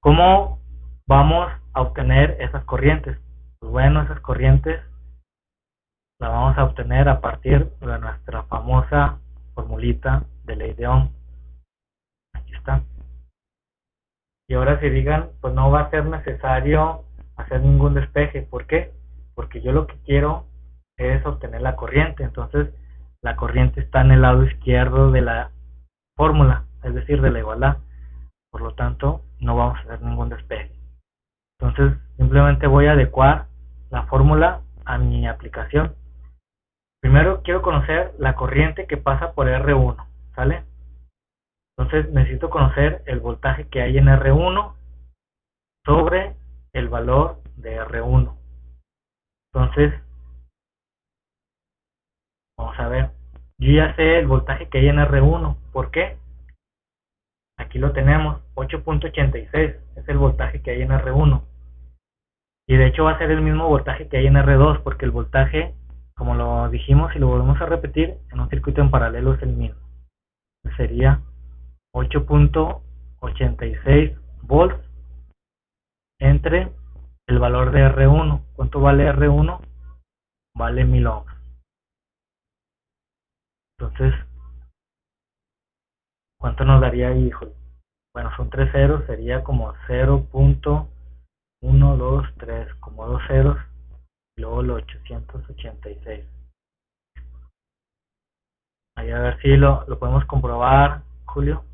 ¿Cómo vamos a obtener esas corrientes? Pues bueno, esas corrientes la vamos a obtener a partir de nuestra famosa formulita de ley de Ohm. Aquí está. Y ahora si digan, pues no va a ser necesario hacer ningún despeje. ¿Por qué? Porque yo lo que quiero es obtener la corriente. Entonces, la corriente está en el lado izquierdo de la fórmula, es decir, de la igualdad. Por lo tanto, no vamos a hacer ningún despeje. Entonces, simplemente voy a adecuar la fórmula a mi aplicación. Primero quiero conocer la corriente que pasa por R1, ¿sale? Entonces necesito conocer el voltaje que hay en R1 sobre el valor de R1. Entonces, vamos a ver. Yo ya sé el voltaje que hay en R1. ¿Por qué? Aquí lo tenemos, 8.86. Es el voltaje que hay en R1. Y de hecho va a ser el mismo voltaje que hay en R2, porque el voltaje, como lo dijimos y lo volvemos a repetir, en un circuito en paralelo es el mismo. Sería 8.86 volts entre el valor de R1. ¿Cuánto vale R1? Vale 1000 ohms. Entonces, ¿cuánto nos daría ahí, hijo? Bueno, son 3 ceros, sería como 0.123, como 2 ceros, y luego los 886. Ahí a ver si lo podemos comprobar, Julio.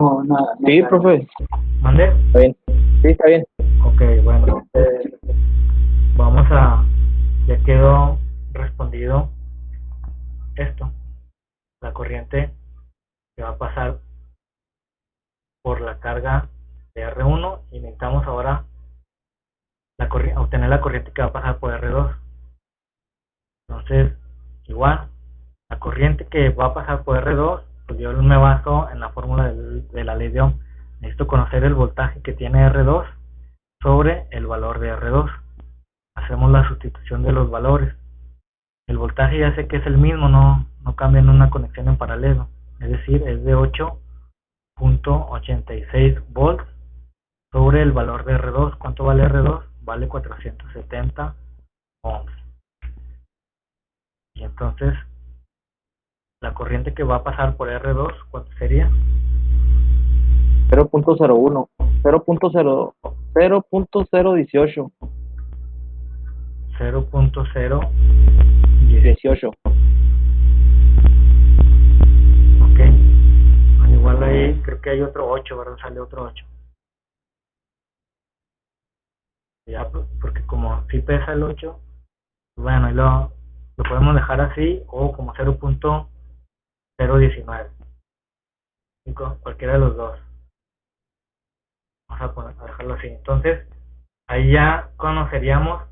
No, nada. Sí, profe. ¿Mande? Está bien. Sí, está bien. Ok, bueno. Vamos a... Ya quedó respondido esto. La corriente que va a pasar por la carga de R1 y necesitamos ahora obtener la corriente que va a pasar por R2. Entonces, igual, la corriente que va a pasar por R2, pues yo me baso en la fórmula de la ley de Ohm. Necesito conocer el voltaje que tiene R2 sobre el valor de R2. Hacemos la sustitución de los valores. El voltaje ya sé que es el mismo, no cambia en una conexión en paralelo. Es decir, es de 8.86 volts sobre el valor de R2. ¿Cuánto vale R2? Vale 470 ohms. Y entonces, la corriente que va a pasar por R2, ¿cuánto sería? 0.01. 0.018. 0.018. Ok. Bueno, igual ahí creo que hay otro 8, ¿verdad? Sale otro 8. Ya, porque como si pesa el 8, bueno, ahí lo podemos dejar así o como 0.019. Cualquiera de los dos. Vamos a dejarlo así. Entonces, ahí ya conoceríamos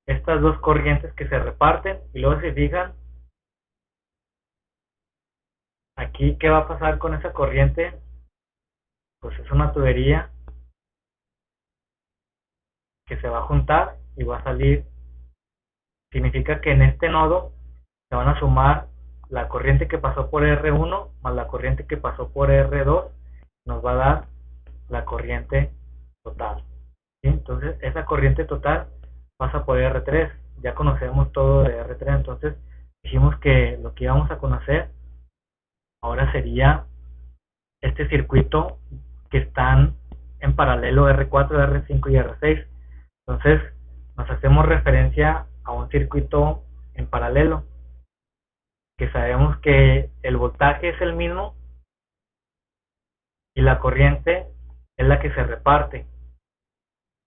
estas dos corrientes que se reparten y luego se fijan aquí qué va a pasar con esa corriente. Pues es una tubería que se va a juntar y va a salir. Significa que en este nodo se van a sumar la corriente que pasó por R1 más la corriente que pasó por R2, nos va a dar la corriente total. ¿Sí? Entonces esa corriente total pasa por R3. Ya conocemos todo de R3, entonces dijimos que lo que íbamos a conocer ahora sería este circuito que están en paralelo R4, R5 y R6. Entonces nos hacemos referencia a un circuito en paralelo, que sabemos que el voltaje es el mismo y la corriente es la que se reparte.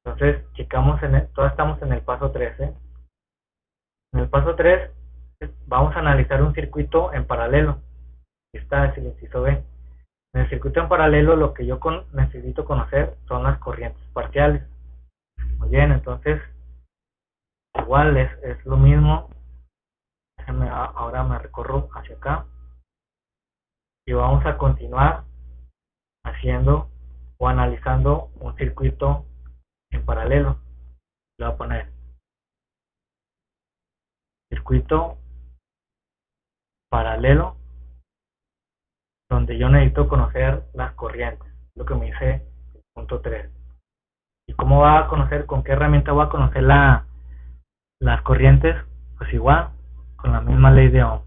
Entonces checamos, todavía estamos en el paso 3. En el paso 3 vamos a analizar un circuito en paralelo. Está es el inciso B. En el circuito en paralelo lo que yo necesito conocer son las corrientes parciales. Muy bien, entonces igual es lo mismo. Ahora me recorro hacia acá y vamos a continuar haciendo o analizando un circuito en paralelo. Le voy a poner circuito paralelo donde yo necesito conocer las corrientes, lo que me dice el punto 3. ¿Y cómo va a conocer, con qué herramienta voy a conocer las corrientes? Pues igual, con la misma ley de Ohm.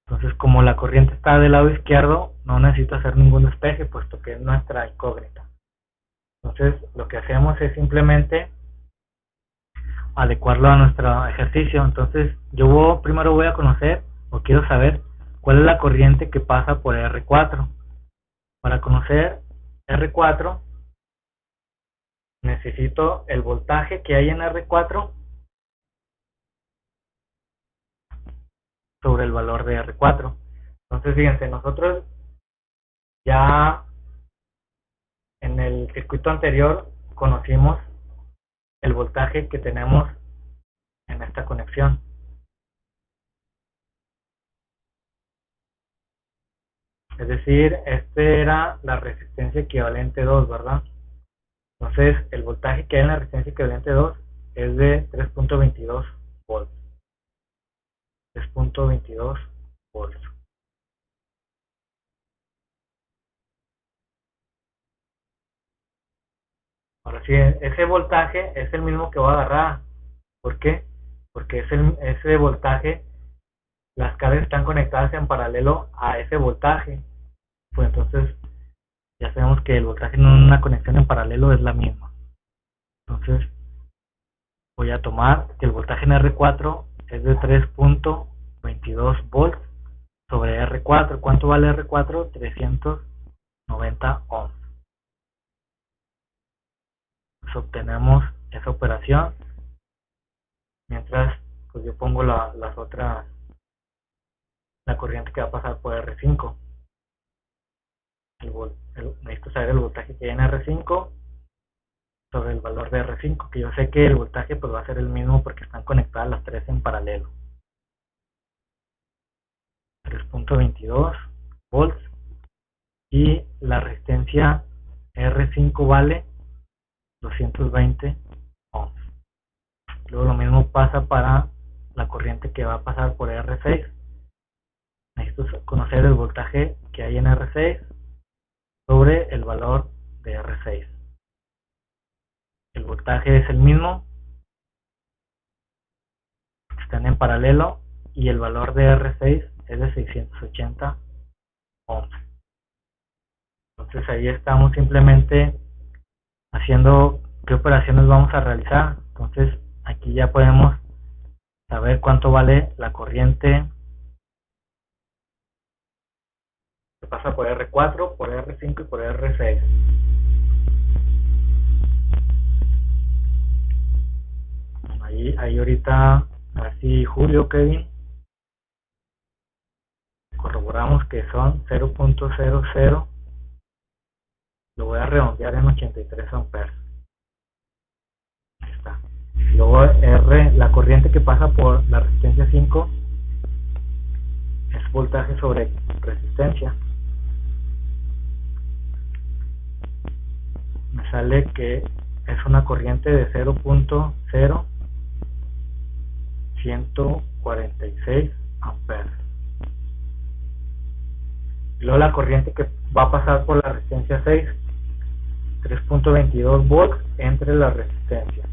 Entonces, como la corriente está del lado izquierdo, no necesito hacer ningún despeje, puesto que es nuestra incógnita. Entonces, lo que hacemos es simplemente adecuarlo a nuestro ejercicio. Entonces, primero voy a conocer, o quiero saber, cuál es la corriente que pasa por R4. Para conocer R4, necesito el voltaje que hay en R4 sobre el valor de R4. Entonces, fíjense, nosotros ya en el circuito anterior conocimos el voltaje que tenemos en esta conexión. Es decir, este era la resistencia equivalente 2, ¿verdad? Entonces, el voltaje que hay en la resistencia equivalente 2 es de 3.22 volts. 3.22 volts. Ahora sí, ese voltaje es el mismo que voy a agarrar. ¿Por qué? Porque ese voltaje, las cargas están conectadas en paralelo a ese voltaje. Pues entonces ya sabemos que el voltaje en una conexión en paralelo es la misma. Entonces voy a tomar que el voltaje en R4 es de 3.22 volts sobre R4. ¿Cuánto vale R4? 300 90 ohms. Pues obtenemos esa operación, mientras pues yo pongo las otras, la corriente que va a pasar por R5. Necesito saber el voltaje que hay en R5 sobre el valor de R5, que yo sé que el voltaje pues va a ser el mismo porque están conectadas las tres en paralelo. 3.22 volts y la resistencia R5 vale 220 ohms. Luego lo mismo pasa para la corriente que va a pasar por R6. Necesito conocer el voltaje que hay en R6 sobre el valor de R6. El voltaje es el mismo, están en paralelo y el valor de R6 es de 680 ohms. Entonces ahí estamos simplemente haciendo qué operaciones vamos a realizar. Entonces aquí ya podemos saber cuánto vale la corriente que pasa por R4, por R5 y por R6. Bueno, ahí ahorita, así Julio, Kevin, corroboramos que son 0.00, lo voy a redondear en 83 amperes. Ahí está. Luego R, la corriente que pasa por la resistencia 5 es voltaje sobre resistencia. Me sale que es una corriente de 0.0146 amperes. Y luego la corriente que va a pasar por la resistencia 6, 3.22 volts entre la resistencia.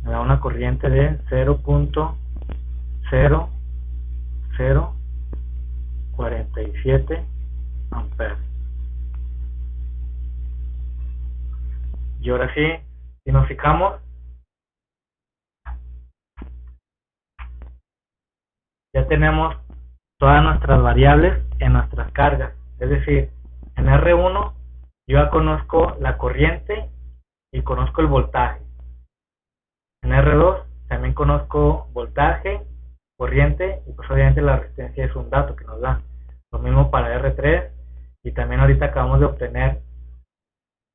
Me da una corriente de 0.0047 amperes. Y ahora sí, si nos fijamos, ya tenemos todas nuestras variables en nuestras cargas. Es decir, en R1 yo ya conozco la corriente y conozco el voltaje. En R2 también conozco voltaje, corriente y pues obviamente la resistencia es un dato que nos da. Lo mismo para R3 y también ahorita acabamos de obtener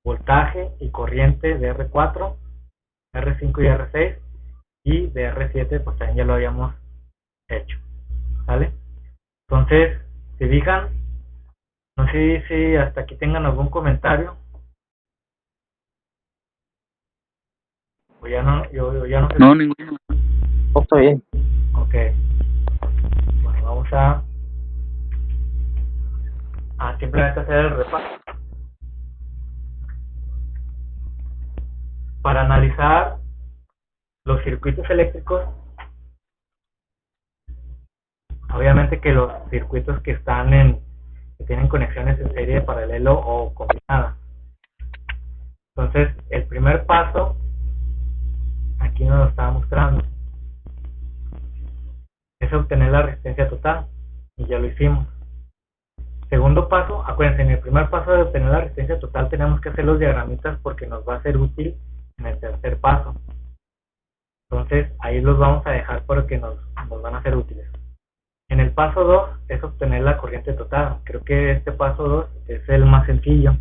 voltaje y corriente de R4, R5 y R6 y de R7 pues también ya lo habíamos hecho. ¿Vale? Entonces, si fijan, no sé si hasta aquí tengan algún comentario. O ya no, yo ya no sé. No, ninguno. Oh, está bien. Ok. Bueno, vamos a simplemente hacer el repaso. Para analizar los circuitos eléctricos, obviamente que los circuitos que tienen conexiones en serie, paralelo o combinadas. Entonces, el primer paso, aquí nos lo estaba mostrando, es obtener la resistencia total, y ya lo hicimos. Segundo paso, acuérdense, en el primer paso de obtener la resistencia total tenemos que hacer los diagramitas porque nos va a ser útil en el tercer paso. Entonces, ahí los vamos a dejar porque nos van a ser útiles. En el paso 2 es obtener la corriente total. Creo que este paso 2 es el más sencillo.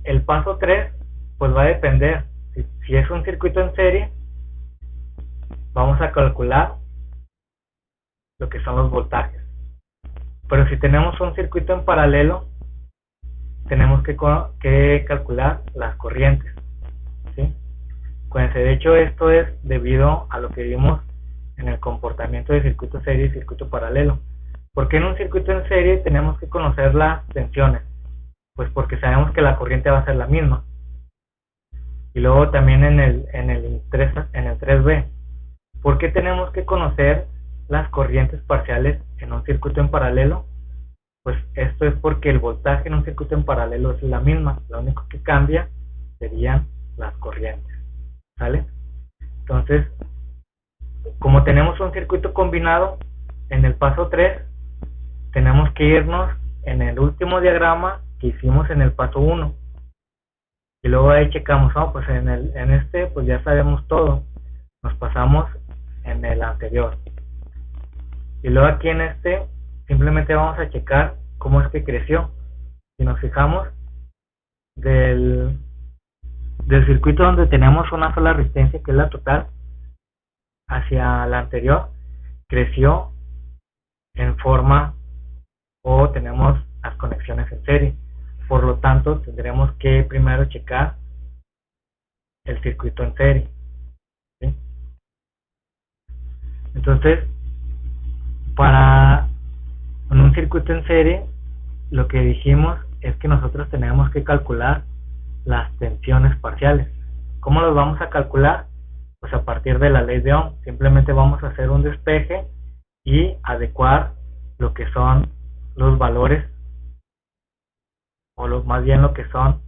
El paso 3 pues va a depender. Si es un circuito en serie, vamos a calcular lo que son los voltajes. Pero si tenemos un circuito en paralelo, tenemos que calcular las corrientes. ¿Sí? Acuérdense, de hecho esto es debido a lo que vimos en el comportamiento de circuito serie y circuito paralelo. Porque en un circuito en serie tenemos que conocer las tensiones, pues porque sabemos que la corriente va a ser la misma. Y luego también en el 3B, ¿por qué tenemos que conocer las corrientes parciales en un circuito en paralelo? Pues esto es porque el voltaje en un circuito en paralelo es la misma, lo único que cambia serían las corrientes. ¿Sale? Entonces, como como tenemos un circuito combinado, en el paso 3 tenemos que irnos en el último diagrama que hicimos en el paso 1. Y luego ahí checamos, pues en este pues ya sabemos todo. Nos pasamos en el anterior. Y luego aquí en este simplemente vamos a checar cómo es que creció. Si nos fijamos, del circuito donde tenemos una sola resistencia, que es la total, hacia la anterior, creció en forma, o tenemos las conexiones en serie. Por lo tanto, tendremos que primero checar el circuito en serie, ¿sí? Entonces, en un circuito en serie, lo que dijimos es que nosotros tenemos que calcular las tensiones parciales. ¿Cómo los vamos a calcular? Pues a partir de la ley de Ohm. Simplemente vamos a hacer un despeje y adecuar lo que son los valores, o más bien lo que son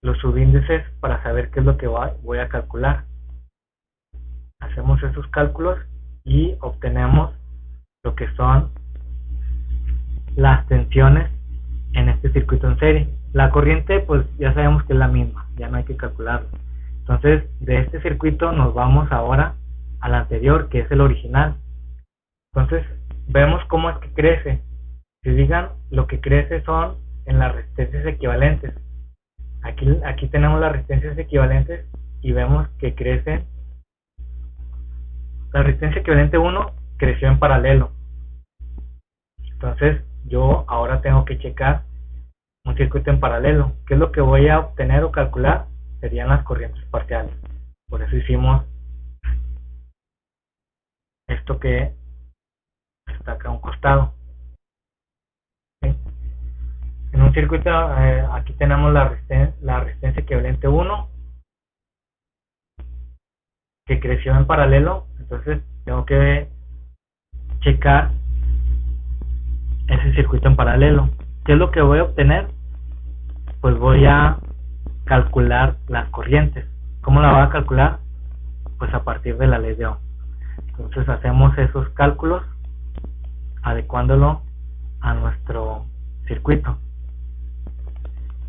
los subíndices, para saber qué es lo que voy a calcular. Hacemos esos cálculos y obtenemos lo que son las tensiones en este circuito en serie. La corriente pues ya sabemos que es la misma, ya no hay que calcularlo. Entonces de este circuito nos vamos ahora al anterior, que es el original. Entonces vemos cómo es que crece. Si digan, lo que crece son en las resistencias equivalentes. Aquí tenemos las resistencias equivalentes y vemos que crece. La resistencia equivalente 1 creció en paralelo. Entonces yo ahora tengo que checar un circuito en paralelo. ¿Qué es lo que voy a obtener o calcular? Serían las corrientes parciales. Por eso hicimos esto que está acá a un costado. ¿Sí? En un circuito, aquí tenemos la resistencia equivalente 1, que creció en paralelo. Entonces tengo que checar ese circuito en paralelo. ¿Qué es lo que voy a obtener? Pues voy a calcular las corrientes. ¿Cómo la voy a calcular? Pues a partir de la ley de Ohm. Entonces hacemos esos cálculos adecuándolo a nuestro circuito,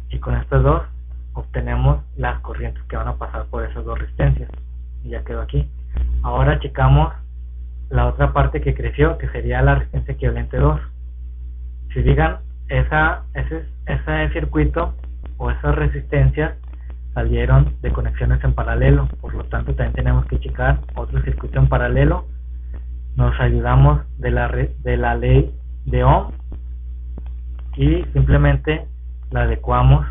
y con estos dos obtenemos las corrientes que van a pasar por esas dos resistencias, y ya quedó aquí. Ahora checamos la otra parte que creció, que sería la resistencia equivalente 2. Si digan, ese circuito o esas resistencias salieron de conexiones en paralelo, por lo tanto también tenemos que checar otro circuito en paralelo. Nos ayudamos de la ley de Ohm y simplemente la adecuamos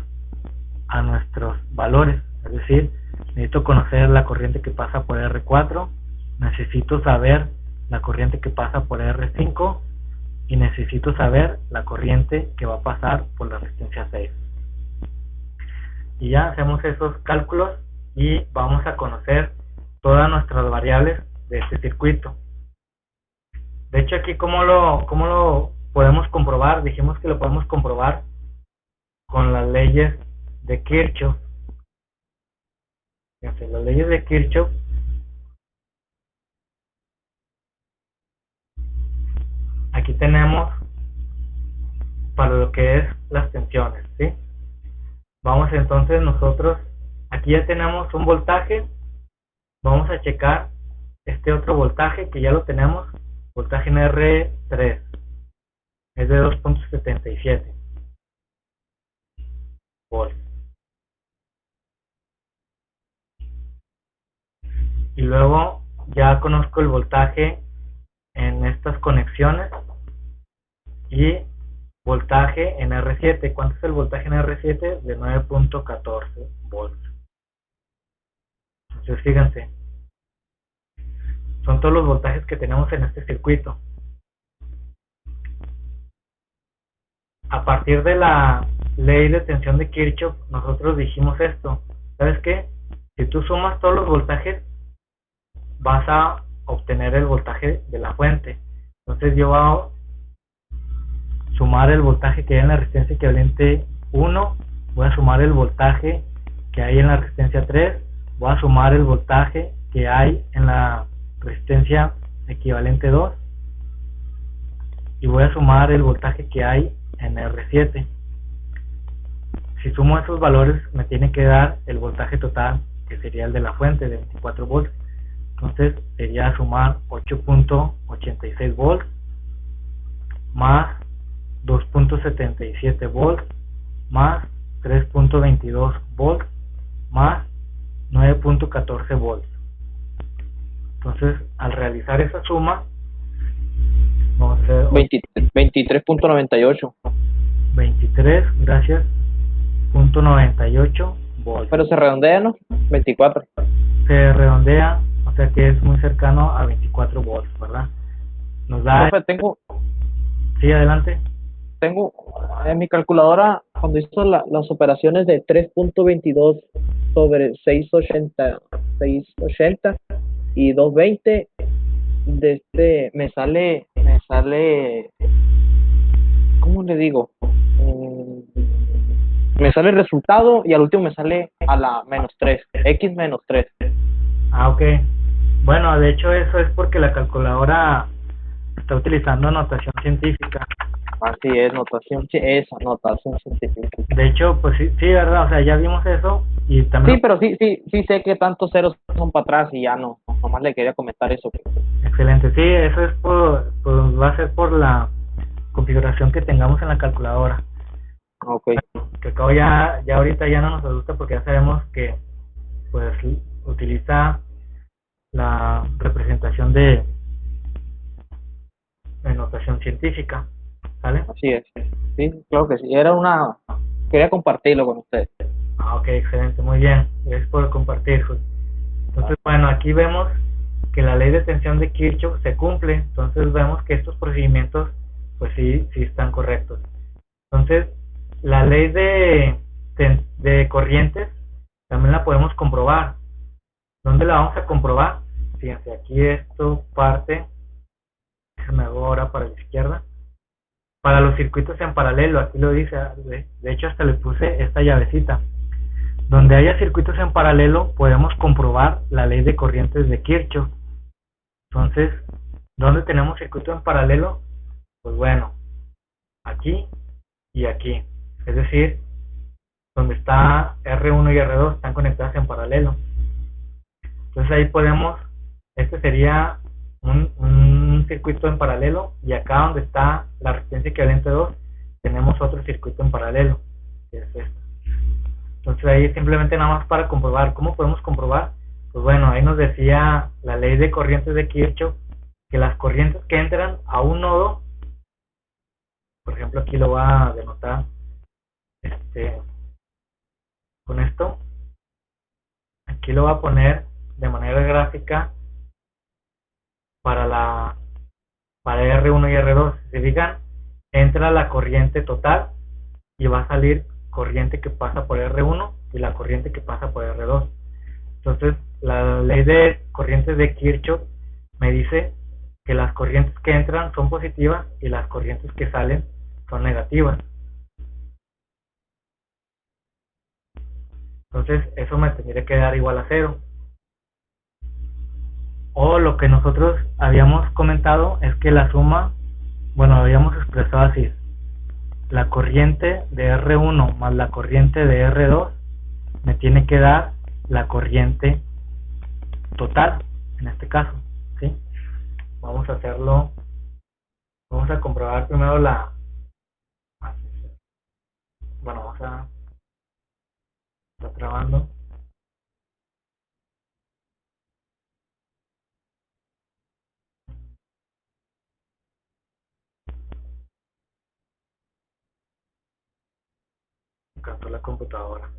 a nuestros valores. Es decir, necesito conocer la corriente que pasa por R4, necesito saber la corriente que pasa por R5 y necesito saber la corriente que va a pasar por la resistencia 6. Y ya hacemos esos cálculos y vamos a conocer todas nuestras variables de este circuito. De hecho, aquí ¿cómo lo podemos comprobar? Dijimos que lo podemos comprobar con las leyes de Kirchhoff. Fíjense, las leyes de Kirchhoff aquí tenemos para lo que es las tensiones, ¿sí? Vamos entonces nosotros, aquí ya tenemos un voltaje, vamos a checar este otro voltaje que ya lo tenemos, voltaje en R3, es de 2.77 volts. Y luego ya conozco el voltaje en estas conexiones y voltaje en R7. ¿Cuánto es el voltaje en R7? De 9.14 volts. Entonces fíjense, son todos los voltajes que tenemos en este circuito. A partir de la ley de tensión de Kirchhoff, nosotros dijimos esto. ¿Sabes qué? Si tú sumas todos los voltajes, vas a obtener el voltaje de la fuente. Entonces yo voy a sumar el voltaje que hay en la resistencia equivalente 1, voy a sumar el voltaje que hay en la resistencia 3, voy a sumar el voltaje que hay en la resistencia equivalente 2 y voy a sumar el voltaje que hay en R7. Si sumo esos valores me tiene que dar el voltaje total, que sería el de la fuente de 24 volts. Entonces sería sumar 8.86 volts más 2.77 volts más 3.22 volts más 9.14 volts. Entonces al realizar esa suma vamos a hacer 23.98. 23, gracias, .98 volts. Pero se redondea, ¿no? 24. Se redondea, o sea que es muy cercano a 24 volts, ¿verdad? Nos da... Profe, tengo Sí, adelante. en mi calculadora, cuando hizo las operaciones de 3.22 sobre 680 y 220, me sale, ¿cómo le digo? Me sale el resultado y al último me sale a la -3, x -3. Ah, ok. Bueno, de hecho eso es porque la calculadora está utilizando notación científica. Así es, notación científica. De hecho, pues sí, ¿verdad? O sea, ya vimos eso y también... Sí, pero sí sé que tantos ceros son para atrás y ya no, nomás le quería comentar eso. Excelente, sí, eso es va a ser por la configuración que tengamos en la calculadora. Ok. Que acabo ya ahorita ya no nos asusta porque ya sabemos que pues utiliza la representación de notación científica, ¿vale? Así es. Sí, claro que sí. Quería compartirlo con ustedes. Ah, ok, excelente, muy bien. Gracias por compartir. Entonces, bueno, aquí vemos que la ley de tensión de Kirchhoff se cumple. Entonces vemos que estos procedimientos pues sí están correctos. Entonces, la ley de corrientes también la podemos comprobar. ¿Dónde la vamos a comprobar? Fíjense, aquí esto parte, déjame ahora para la izquierda, para los circuitos en paralelo, aquí lo dice, de hecho hasta le puse esta llavecita. Donde haya circuitos en paralelo podemos comprobar la ley de corrientes de Kirchhoff. Entonces, ¿dónde tenemos circuito en paralelo? Pues bueno, aquí y aquí, es decir, donde está R1 y R2 están conectadas en paralelo. Entonces ahí podemos, este sería un circuito en paralelo, y acá donde está la resistencia equivalente 2 tenemos otro circuito en paralelo, que es este. Entonces ahí simplemente nada más para comprobar. ¿Cómo podemos comprobar? Pues bueno, ahí nos decía la ley de corrientes de Kirchhoff que las corrientes que entran a un nodo, por ejemplo aquí lo voy a denotar con esto, aquí lo voy a poner de manera gráfica para R1 y R2. Si se fijan, entra la corriente total y va a salir corriente que pasa por R1 y la corriente que pasa por R2. Entonces, la ley de corrientes de Kirchhoff me dice que las corrientes que entran son positivas y las corrientes que salen son negativas. Entonces, eso me tendría que dar igual a 0. O lo que nosotros habíamos comentado es que la suma, bueno, lo habíamos expresado así: la corriente de R1 más la corriente de R2 me tiene que dar la corriente total, en este caso, ¿sí? Vamos a hacerlo, vamos a comprobar primero bueno, vamos a... está trabando. Me encantó la computadora.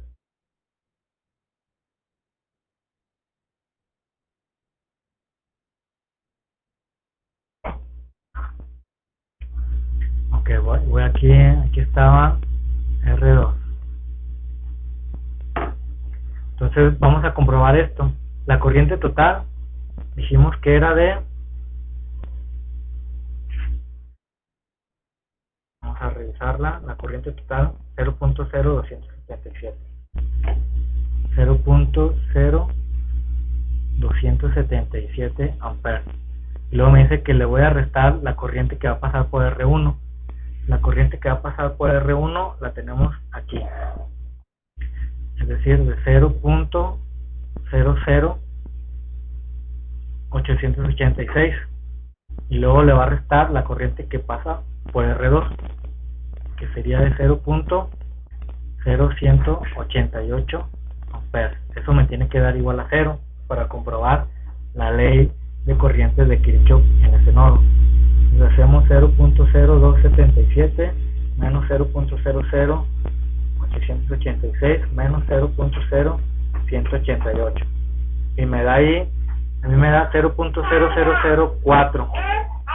Ok, voy aquí estaba R2. Entonces vamos a comprobar esto. La corriente total dijimos que era vamos a revisarla, la corriente total 0.0277. 0.0277. 277 amperes. Y luego me dice que le voy a restar la corriente que va a pasar por R1. La corriente que va a pasar por R1 la tenemos aquí, es decir, de 0.00886, y luego le va a restar la corriente que pasa por R2, que sería de 0.0188 amperes. Eso me tiene que dar igual a 0 para comprobar la ley de corrientes de Kirchhoff en ese nodo. Entonces hacemos 0.0277 menos 0.00886 menos 0.0188, y me da ahí, a mí me da 0.0004,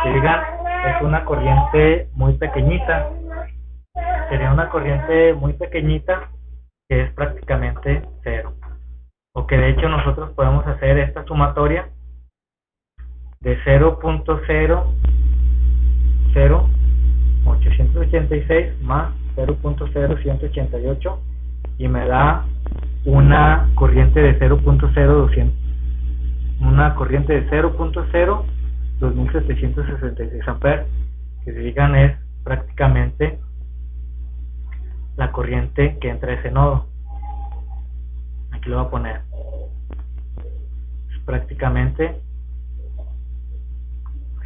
que digan, es una corriente muy pequeñita. Sería una corriente muy pequeñita, que es prácticamente 0, o que de hecho nosotros podemos hacer esta sumatoria de 0.00886 más 0.0188, y me da una corriente de 0.0200, una corriente de 0.02766 amperes, que se digan es prácticamente la corriente que entra a ese nodo. Aquí lo voy a poner, es prácticamente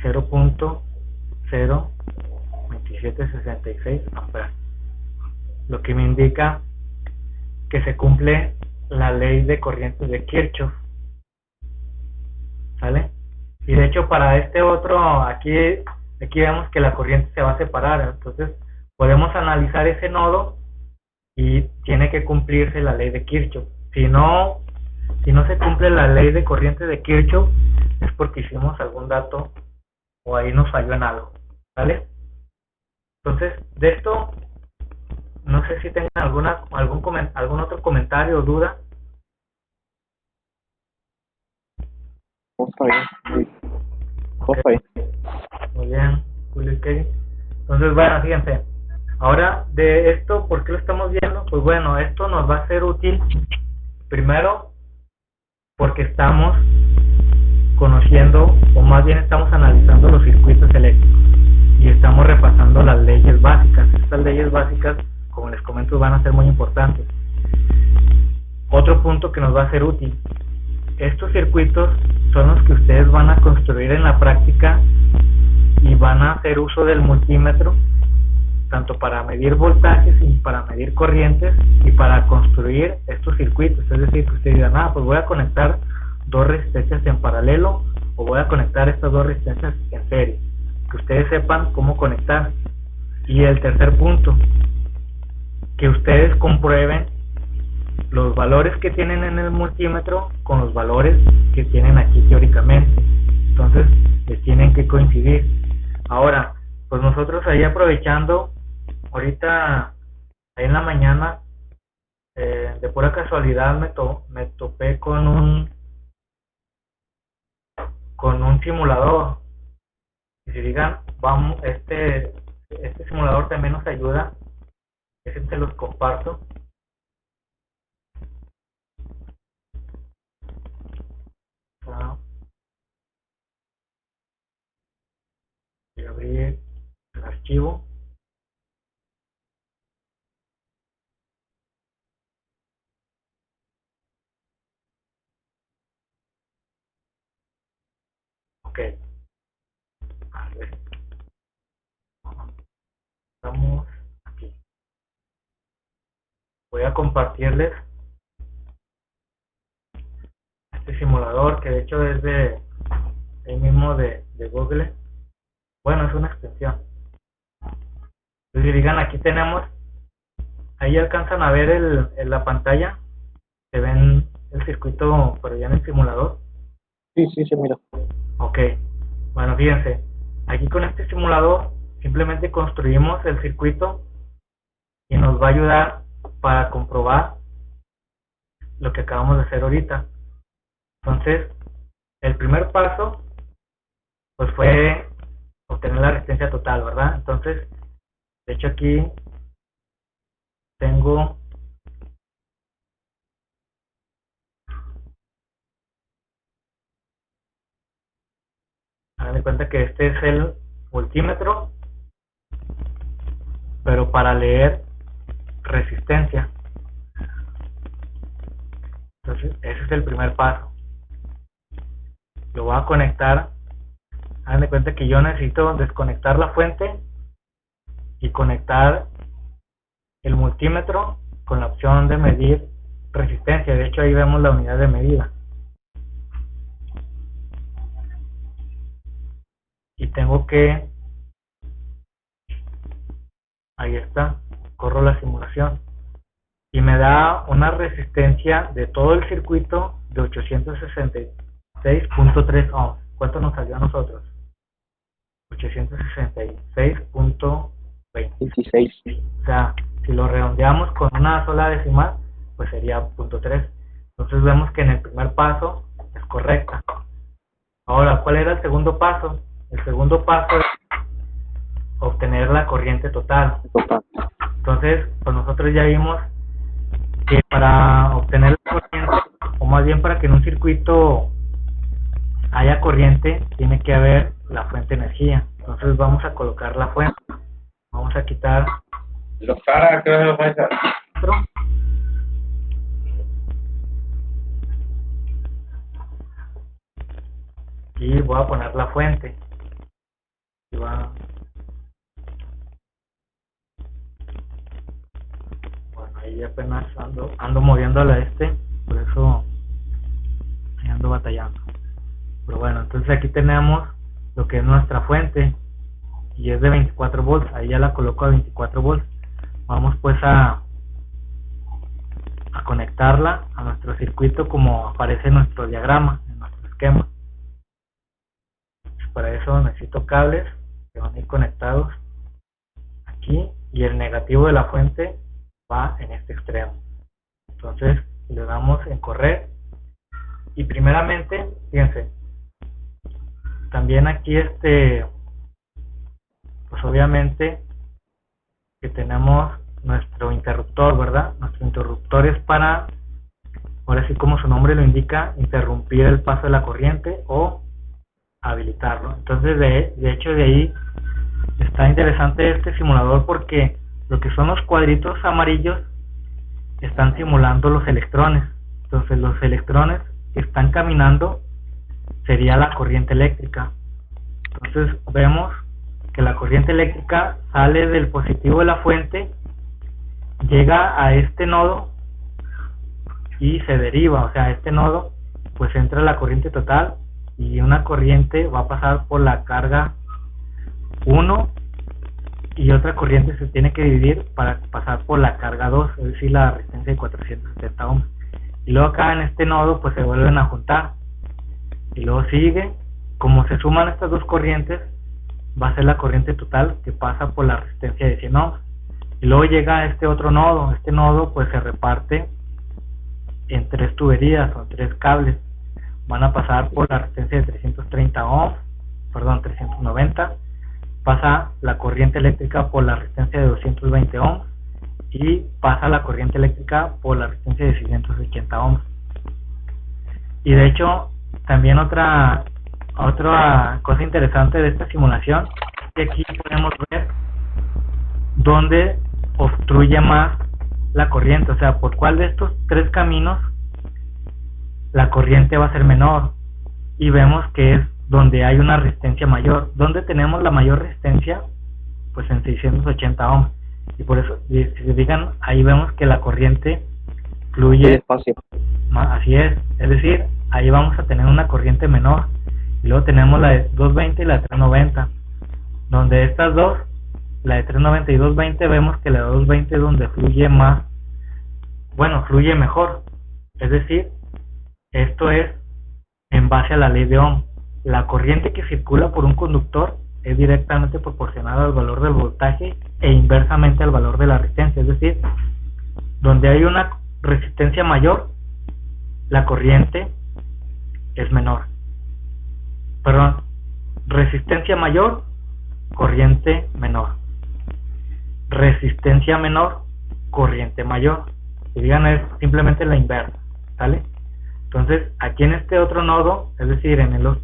0.02766 amperes, lo que me indica que se cumple la ley de corrientes de Kirchhoff, ¿sale? Y de hecho para este otro, aquí vemos que la corriente se va a separar, entonces podemos analizar ese nodo y tiene que cumplirse la ley de Kirchhoff. Si no se cumple la ley de corriente de Kirchhoff, es porque hicimos algún dato o ahí nos falló en algo, ¿vale? Entonces, de esto, no sé si tengan algún otro comentario o duda. Está bien. Está bien. Muy bien, Julio y Kevin. Entonces, bueno, fíjense. Ahora, de esto, ¿por qué lo estamos viendo? Pues bueno, esto nos va a ser útil, primero, porque estamos conociendo, o más bien estamos analizando los circuitos eléctricos y estamos repasando las leyes básicas. Estas leyes básicas, como les comento, van a ser muy importantes. Otro punto que nos va a ser útil: estos circuitos son los que ustedes van a construir en la práctica y van a hacer uso del multímetro, tanto para medir voltajes y para medir corrientes, y para construir estos circuitos. Es decir, que ustedes digan, pues voy a conectar dos resistencias en paralelo, o voy a conectar estas dos resistencias en serie, que ustedes sepan cómo conectar. Y el tercer punto, que ustedes comprueben los valores que tienen en el multímetro con los valores que tienen aquí teóricamente. Entonces les tienen que coincidir. Ahora, pues nosotros ahí aprovechando, ahorita ahí en la mañana, de pura casualidad me topé con un simulador. Y si digan, vamos, este simulador también nos ayuda. Ese se los comparto. Voy a abrir el archivo. Ok, a ver, estamos aquí. Voy a compartirles este simulador, que de hecho es de ahí mismo de Google. Bueno, es una extensión. Entonces, digan, aquí tenemos, ahí alcanzan a ver la pantalla, se ven el circuito, pero ya en el simulador. Sí, mira. Ok, bueno, fíjense, aquí con este simulador simplemente construimos el circuito y nos va a ayudar para comprobar lo que acabamos de hacer ahorita. Entonces, el primer paso pues fue obtener la resistencia total, ¿verdad? Entonces, de hecho aquí tengo Haz de cuenta que este es el voltímetro, pero para leer resistencia. Entonces ese es el primer paso. Lo voy a conectar. Hagan de cuenta que yo necesito desconectar la fuente y conectar el multímetro con la opción de medir resistencia. De hecho ahí vemos la unidad de medida. Y tengo que, ahí está, corro la simulación y me da una resistencia de todo el circuito de 866.3 ohms. ¿Cuánto nos salió a nosotros? 866.26. O sea, si lo redondeamos con una sola decimal, pues sería 0.3. Entonces vemos que en el primer paso es correcta. Ahora, ¿cuál era el segundo paso? El segundo paso es obtener la corriente total. Entonces, pues nosotros ya vimos que para obtener la corriente, o más bien para que en un circuito haya corriente, tiene que haber la fuente de energía. Entonces vamos a colocar la fuente. Vamos a quitar Los caras, creo que lo puedes hacer. otro. Y voy a poner la fuente. Y va. Bueno, ahí apenas ando moviéndola por eso ando batallando. Pero bueno, entonces aquí tenemos lo que es nuestra fuente y es de 24 volts. Ahí ya la coloco a 24 volts. Vamos pues a conectarla a nuestro circuito como aparece en nuestro diagrama, en nuestro esquema. Para eso necesito cables que van a ir conectados aquí y el negativo de la fuente va en este extremo. Entonces le damos en correr y primeramente, fíjense, también aquí pues obviamente que tenemos nuestro interruptor, ¿verdad? Nuestro interruptor es para, ahora sí como su nombre lo indica, interrumpir el paso de la corriente o habilitarlo. Entonces de hecho de ahí está interesante este simulador porque lo que son los cuadritos amarillos están simulando los electrones. Entonces los electrones que están caminando sería la corriente eléctrica. Entonces vemos que la corriente eléctrica sale del positivo de la fuente, llega a este nodo y se deriva, o sea, este nodo pues entra la corriente total y una corriente va a pasar por la carga 1 y otra corriente se tiene que dividir para pasar por la carga 2, es decir, la resistencia de 470 ohms. Y luego acá en este nodo pues se vuelven a juntar y luego sigue, como se suman estas dos corrientes, va a ser la corriente total que pasa por la resistencia de 100 ohms. Y luego llega a este otro nodo, este nodo pues se reparte en 3 tuberías o en 3 cables. Van a pasar por la resistencia de 330 ohms, perdón, 390, pasa la corriente eléctrica por la resistencia de 220 ohms y pasa la corriente eléctrica por la resistencia de 680 ohms. Y de hecho, también otra cosa interesante de esta simulación es que aquí podemos ver dónde obstruye más la corriente, o sea, por cuál de estos 3 caminos la corriente va a ser menor, y vemos que es donde hay una resistencia mayor. ¿Dónde tenemos la mayor resistencia? Pues en 680 ohms, y por eso, si se fijan, ahí vemos que la corriente fluye despacio. Así es decir, ahí vamos a tener una corriente menor. Y luego tenemos la de 220 y la de 390, donde estas dos, la de 390 y 220, vemos que la de 220 es donde fluye más, bueno, fluye mejor. Es decir, esto es en base a la ley de Ohm. La corriente que circula por un conductor es directamente proporcional al valor del voltaje e inversamente al valor de la resistencia. Es decir, donde hay una resistencia mayor, la corriente es menor. Perdón, resistencia mayor, corriente menor. Resistencia menor, corriente mayor. Si digan, es simplemente la inversa, ¿sale? Entonces, aquí en este otro nodo, es decir, en los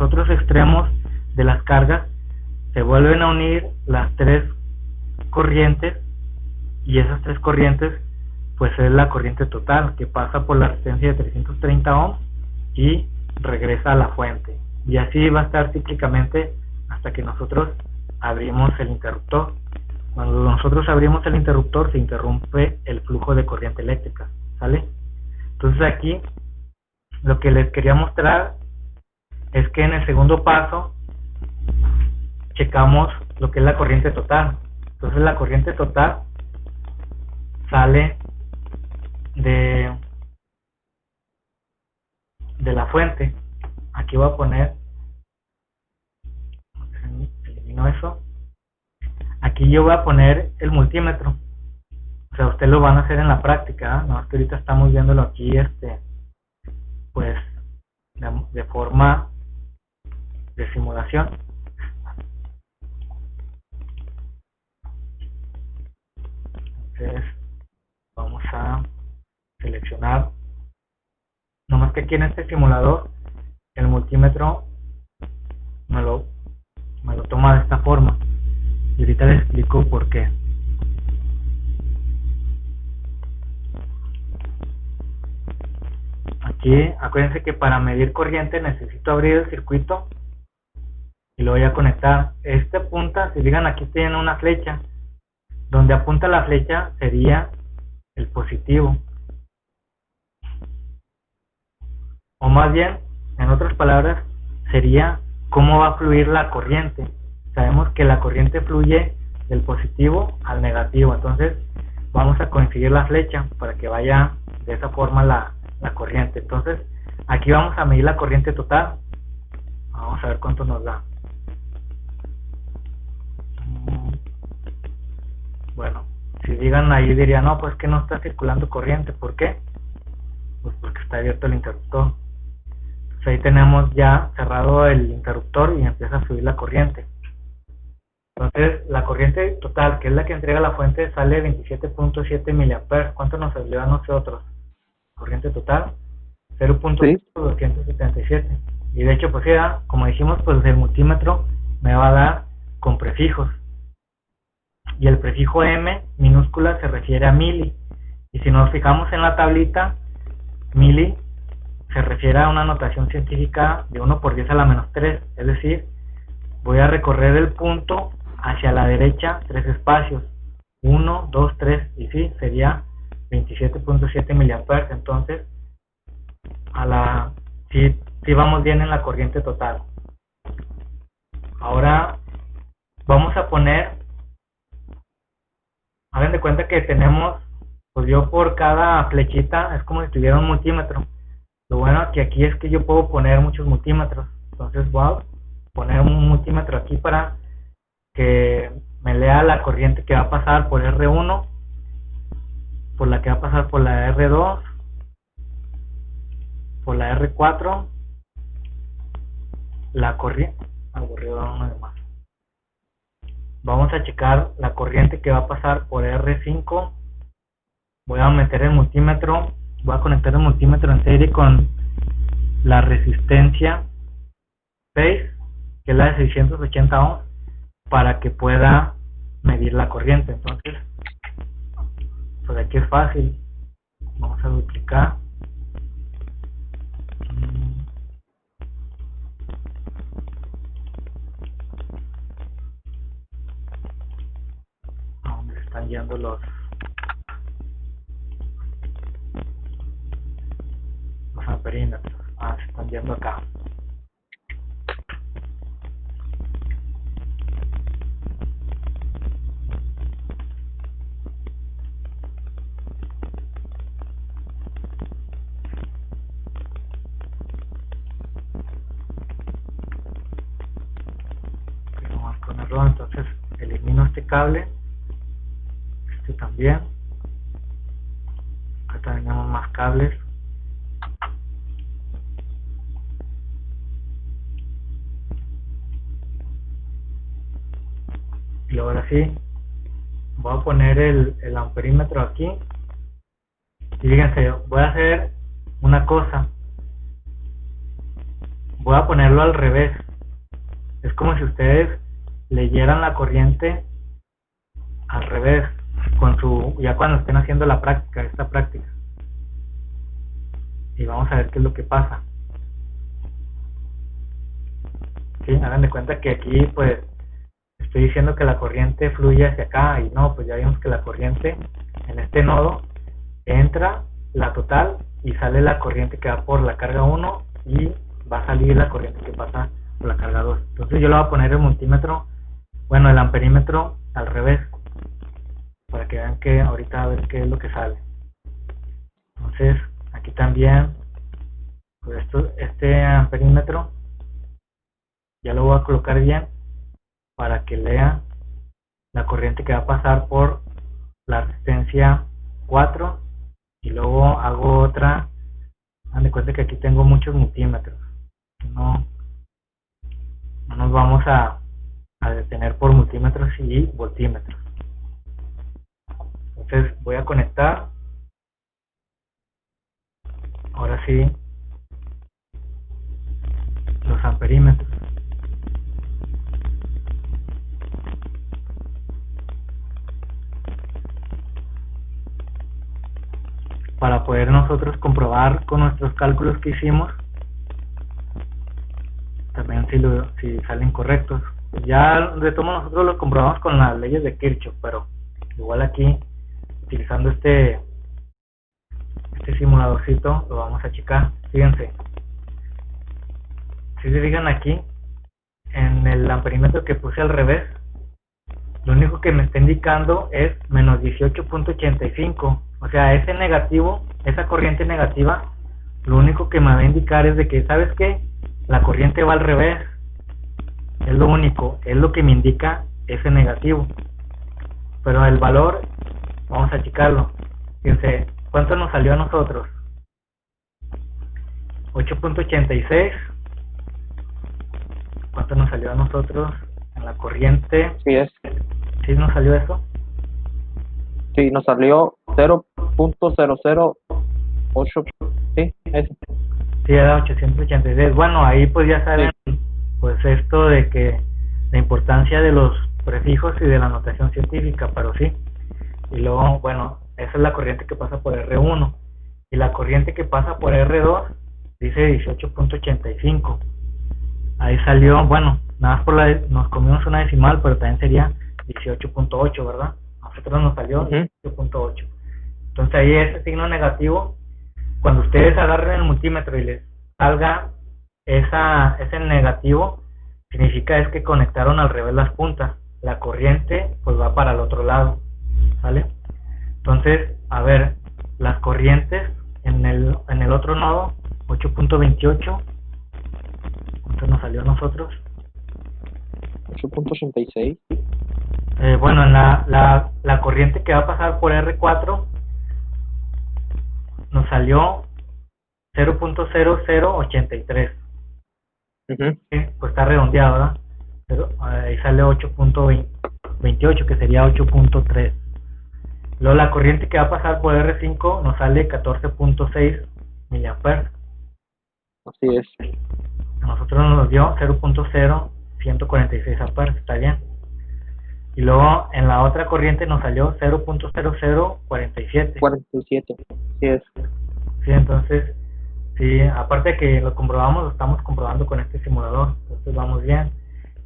otros extremos, de las cargas, se vuelven a unir las tres corrientes, y esas tres corrientes pues es la corriente total que pasa por la resistencia de 330 ohms y regresa a la fuente, y así va a estar cíclicamente hasta que nosotros abrimos el interruptor. Cuando nosotros abrimos el interruptor se interrumpe el flujo de corriente eléctrica, ¿sale? Entonces aquí lo que les quería mostrar es que en el segundo paso checamos lo que es la corriente total. Entonces la corriente total sale de la fuente. Aquí voy a poner, elimino eso, aquí yo voy a poner el multímetro. O sea, ustedes lo van a hacer en la práctica, ¿eh? No es que ahorita estamos viéndolo aquí pues de forma de simulación. Entonces vamos a seleccionar, nomás que aquí en este simulador el multímetro me lo toma de esta forma, y ahorita les explico por qué. Aquí acuérdense que para medir corriente necesito abrir el circuito y lo voy a conectar. Este apunta, si digan, aquí tienen una flecha, donde apunta la flecha sería el positivo, o más bien, en otras palabras, sería cómo va a fluir la corriente. Sabemos que la corriente fluye del positivo al negativo, entonces vamos a coincidir la flecha para que vaya de esa forma la corriente. Entonces aquí vamos a medir la corriente total, vamos a ver cuánto nos da. Bueno, si digan ahí dirían, no, pues que no está circulando corriente. ¿Por qué? Pues porque está abierto el interruptor. Entonces ahí tenemos ya cerrado el interruptor y empieza a fluir la corriente. Entonces la corriente total, que es la que entrega la fuente, sale 27.7 miliamperes. ¿Cuánto nos salió a nosotros? Corriente total 0.277. Y de hecho, pues ya, como dijimos, pues el multímetro me va a dar con prefijos, y el prefijo M minúscula se refiere a mili, y si nos fijamos en la tablita, mili se refiere a una notación científica de 1 por 10 a la menos 3, es decir, voy a recorrer el punto hacia la derecha 3 espacios, 1, 2, 3, y sí, sería 27.7 miliamperes. Entonces sí vamos bien en la corriente total. Ahora vamos a poner, hagan de cuenta que tenemos, pues yo por cada flechita es como si tuviera un multímetro. Lo bueno que aquí es que yo puedo poner muchos multímetros, entonces voy a poner un multímetro aquí para que me lea la corriente que va a pasar por R1, por la que va a pasar por la R2, por la R4, la corriente, vamos a checar la corriente que va a pasar por R5. Voy a meter el multímetro, voy a conectar el multímetro en serie con la resistencia base, que es la de 680 ohms, para que pueda medir la corriente. Entonces pues aquí es fácil, vamos a duplicar, a dónde están yendo los amperímetros. Se están yendo acá. Vamos a ponerlo, entonces elimino este cable, este también. Acá tenemos más cables. Y ahora sí, voy a poner el amperímetro aquí. Y fíjense, voy a hacer una cosa. Voy a ponerlo al revés. Es Es como si ustedes leyeran la corriente al revés, ya cuando estén haciendo esta práctica. Y vamos a ver qué es lo que pasa. ¿Sí? Hagan de cuenta que aquí pues estoy diciendo que la corriente fluye hacia acá, y no, pues ya vimos que la corriente en este nodo entra la total y sale la corriente que va por la carga 1 y va a salir la corriente que pasa por la carga 2. Entonces yo le voy a poner el multímetro, bueno, el amperímetro al revés, para que vean que ahorita a ver qué es lo que sale. Entonces aquí también pues este amperímetro ya lo voy a colocar bien para que lea la corriente que va a pasar por la resistencia 4, y luego hago otra. Dan de cuenta que aquí tengo muchos multímetros, no nos vamos a detener por multímetros y voltímetros. Entonces voy a conectar ahora sí los amperímetros. Para poder nosotros comprobar con nuestros cálculos que hicimos también si salen correctos. Ya de todo nosotros los comprobamos con las leyes de Kirchhoff, pero igual aquí utilizando este simuladorcito lo vamos a checar. Fíjense, si se fijan aquí en el amperímetro que puse al revés, lo único que me está indicando es menos 18.85. O sea, ese negativo, esa corriente negativa, lo único que me va a indicar es de que, ¿sabes qué? La corriente va al revés. Es lo único, es lo que me indica ese negativo. Pero el valor, vamos a checarlo. Fíjense, ¿cuánto nos salió a nosotros? 8.86. ¿Cuánto nos salió a nosotros en la corriente? Sí es. ¿Sí nos salió eso? Sí, nos salió 0.008. Sí, eso. Sí, era 886. Bueno, ahí pues ya saben, sí, pues esto de que la importancia de los prefijos y de la notación científica, pero sí. Y luego, bueno, esa es la corriente que pasa por R1. Y la corriente que pasa por R2 dice 18.85. Ahí salió, bueno, nada más nos comimos una decimal, pero también sería 18.8, ¿verdad? A nosotros nos salió 18.8. Entonces ahí ese signo negativo, cuando ustedes agarren el multímetro y les salga ese negativo, significa es que conectaron al revés las puntas. La corriente pues va para el otro lado, ¿sale? Entonces, a ver, las corrientes en el otro nodo, 8.28, ¿cuánto nos salió a nosotros? 8.86. Bueno, en la corriente que va a pasar por R4 nos salió 0.0083. Sí, pues está redondeado, ¿verdad? Pero ahí sale 8.28, que sería 8.3. Luego la corriente que va a pasar por R5 nos sale 14.6 miliamperes. Así es. A nosotros nos dio 0.0146 amperes, está bien. Y luego en la otra corriente nos salió 0.0047. 47, sí es. Sí, entonces, sí, aparte de que lo comprobamos, lo estamos comprobando con este simulador, entonces vamos bien.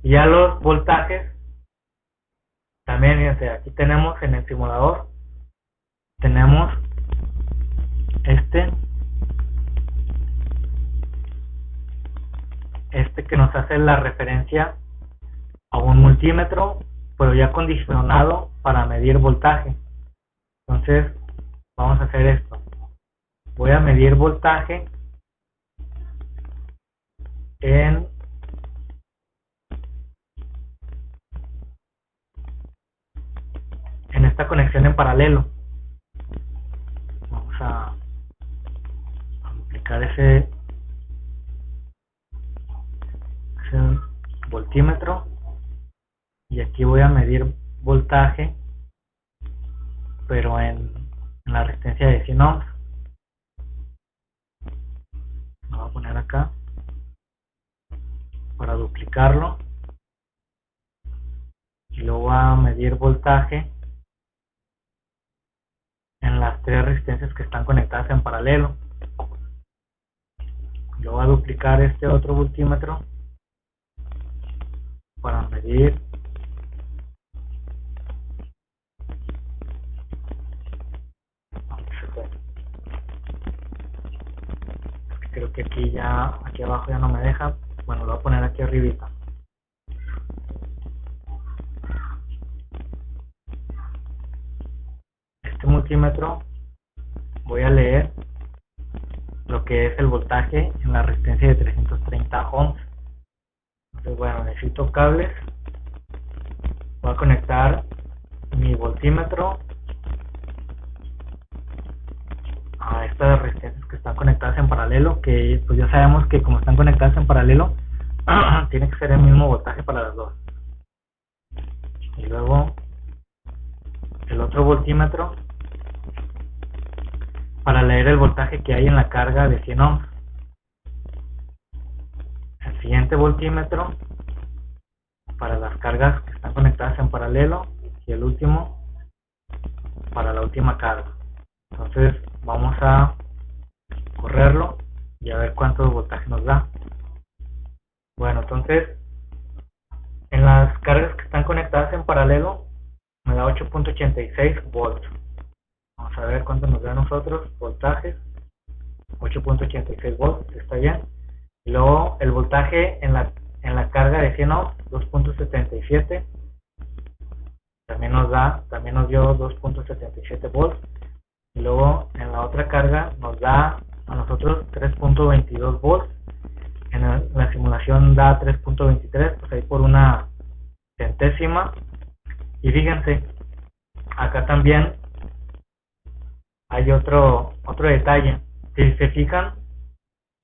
Y ya los voltajes, también, fíjense, aquí tenemos en el simulador, tenemos este que nos hace la referencia a un multímetro, pero ya condicionado para medir voltaje. Entonces vamos a hacer esto. Voy a medir voltaje en esta conexión en paralelo. Vamos a aplicar ese voltímetro, y aquí voy a medir voltaje, pero en la resistencia de 100 ohms. Lo voy a poner acá para duplicarlo. medir voltaje en las tres resistencias que están conectadas en paralelo. Yo voy a duplicar este otro voltímetro para medir creo que aquí abajo ya no me deja. Bueno, lo voy a poner aquí arribita. Este multímetro voy a leer lo que es el voltaje en la resistencia de 330 ohms. Entonces, bueno, necesito cables. Voy a conectar mi voltímetro a estas resistencias que están conectadas en paralelo, que pues ya sabemos que como están conectadas en paralelo tiene que ser el mismo voltaje para las dos. Y luego el otro voltímetro para leer el voltaje que hay en la carga de 100 ohms. El siguiente voltímetro para las cargas que están conectadas en paralelo y el último para la última carga. Entonces vamos a correrlo y a ver cuánto voltaje nos da. Bueno, entonces en las cargas que están conectadas en paralelo me da 8.86 volts. Vamos a ver cuánto nos da a nosotros voltajes. 8.86 volts, está bien. Y luego el voltaje en la carga de 100 ohms, 2.77, también nos dio 2.77 volts. Y luego en la otra carga nos da a nosotros 3.22 volts. En la simulación da 3.23, pues ahí por una centésima. Y fíjense, acá también hay otro detalle. Si se fijan,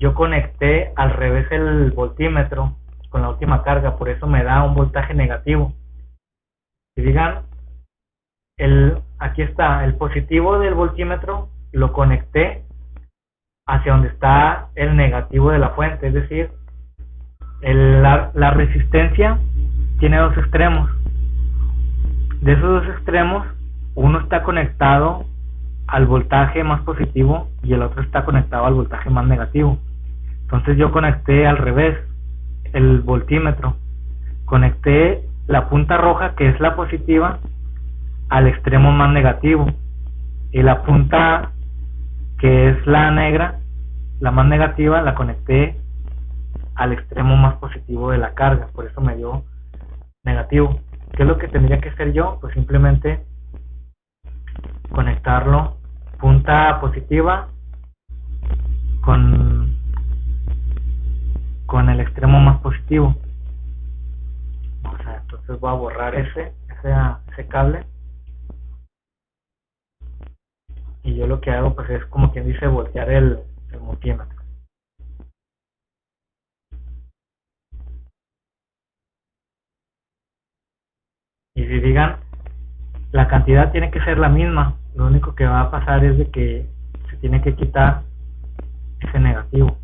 yo conecté al revés el voltímetro con la última carga, por eso me da un voltaje negativo. Si fijan, aquí está el positivo del voltímetro, lo conecté hacia donde está el negativo de la fuente, es decir, la resistencia tiene dos extremos. De esos dos extremos, uno está conectado al voltaje más positivo y el otro está conectado al voltaje más negativo. Entonces yo conecté al revés el voltímetro, conecté la punta roja, que es la positiva, al extremo más negativo, y la punta que es la negra, la más negativa, la conecté al extremo más positivo de la carga, por eso me dio negativo. ¿Qué es lo que tendría que hacer yo? Pues simplemente conectarlo punta positiva con el extremo más positivo. O sea, entonces voy a borrar ese cable, y yo lo que hago pues es como quien dice voltear el multímetro. Y si digan, la cantidad tiene que ser la misma, lo único que va a pasar es de que se tiene que quitar ese negativo.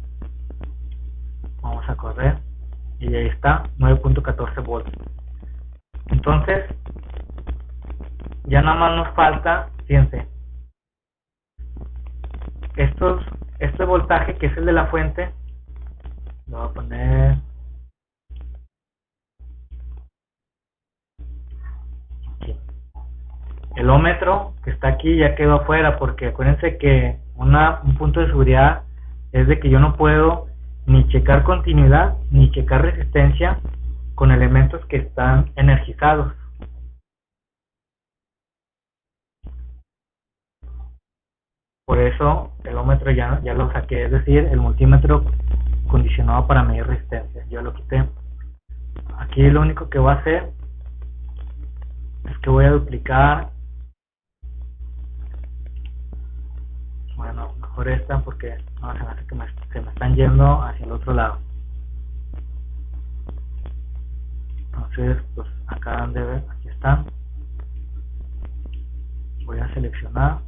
Vamos a correr y ahí está, 9.14 volts. Entonces ya nada más nos falta, fíjense, este voltaje que es el de la fuente, lo voy a poner aquí. El ohmmetro que está aquí ya quedó afuera, porque acuérdense que un punto de seguridad es de que yo no puedo ni checar continuidad ni checar resistencia con elementos que están energizados. Por eso el ohmmetro ya lo saqué, es decir, el multímetro condicionado para medir resistencia, yo lo quité. Aquí lo único que voy a hacer es que voy a duplicar, bueno, mejor esta porque no, se me hace que se me están yendo hacia el otro lado. Entonces pues acá donde ven, aquí están, voy a seleccionar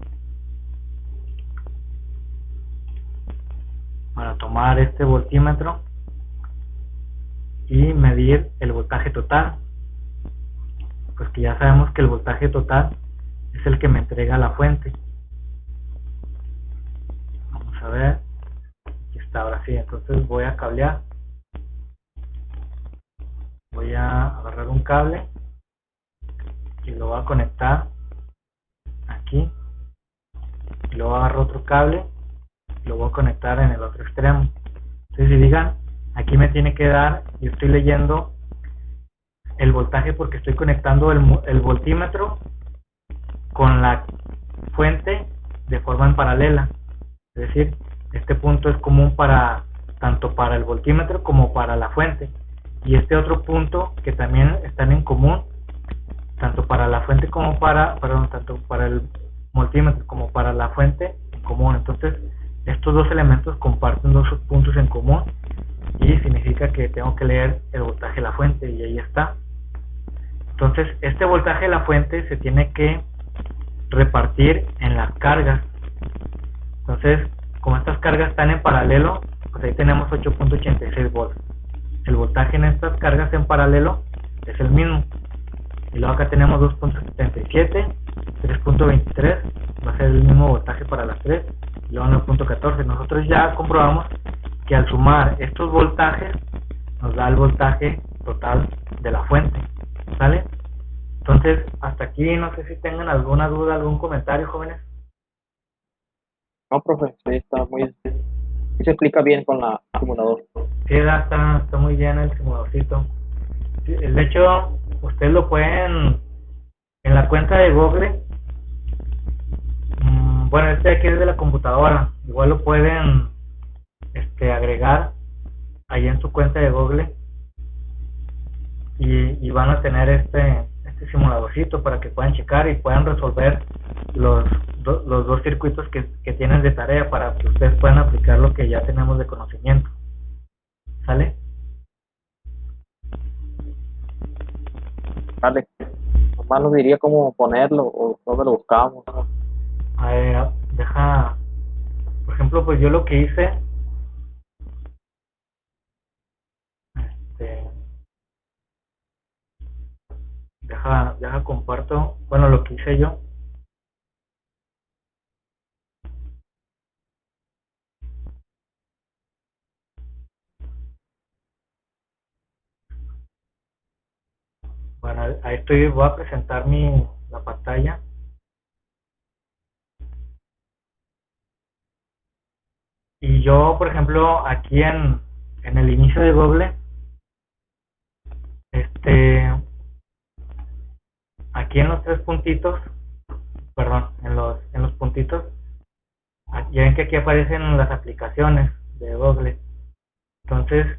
para tomar este voltímetro y medir el voltaje total. pues que ya sabemos que el voltaje total es el que me entrega la fuente. Vamos a ver, aquí está, ahora sí. Entonces voy a cablear, voy a agarrar un cable y lo voy a conectar aquí, y luego agarro otro cable y lo voy a conectar en el otro extremo. Entonces, si digan, aquí me tiene que dar, yo estoy leyendo el voltaje porque estoy conectando el voltímetro con la fuente de forma en paralela. Es decir, este punto es común para tanto para el voltímetro como para la fuente, y este otro punto que también están en común tanto para la fuente como tanto para el multímetro como para la fuente en común. Entonces estos dos elementos comparten dos puntos en común y significa que tengo que leer el voltaje de la fuente, y ahí está. Entonces este voltaje de la fuente se tiene que repartir en las cargas. Entonces, como estas cargas están en paralelo, pues ahí tenemos 8.86 volts. El voltaje en estas cargas en paralelo es el mismo. Y luego acá tenemos 2.77, 3.23, va a ser el mismo voltaje para las 3, y luego 9.14. Nosotros ya comprobamos que al sumar estos voltajes nos da el voltaje total de la fuente, ¿sale? Entonces, hasta aquí, no sé si tengan alguna duda, algún comentario, jóvenes. No, profe, sí, está muy... Sí se explica bien con la simulador. Sí, está muy bien el simuladorcito. Sí, de hecho, ustedes lo pueden en la cuenta de Google. Bueno, este aquí es de la computadora. Igual lo pueden agregar ahí en su cuenta de Google, y van a tener este simuladorcito para que puedan checar y puedan resolver los dos circuitos que tienen de tarea, para que ustedes puedan aplicar lo que ya tenemos de conocimiento. ¿Sale? Vale. Nomás nos diría cómo ponerlo o dónde lo buscamos. A ver, por ejemplo, pues yo lo que hice, deja comparto, bueno, lo que hice yo. Bueno, ahí voy a presentar la pantalla. Y yo, por ejemplo, aquí en el inicio de Google, aquí en los tres puntitos, perdón, en los puntitos, ya ven que aquí aparecen las aplicaciones de Google. Entonces,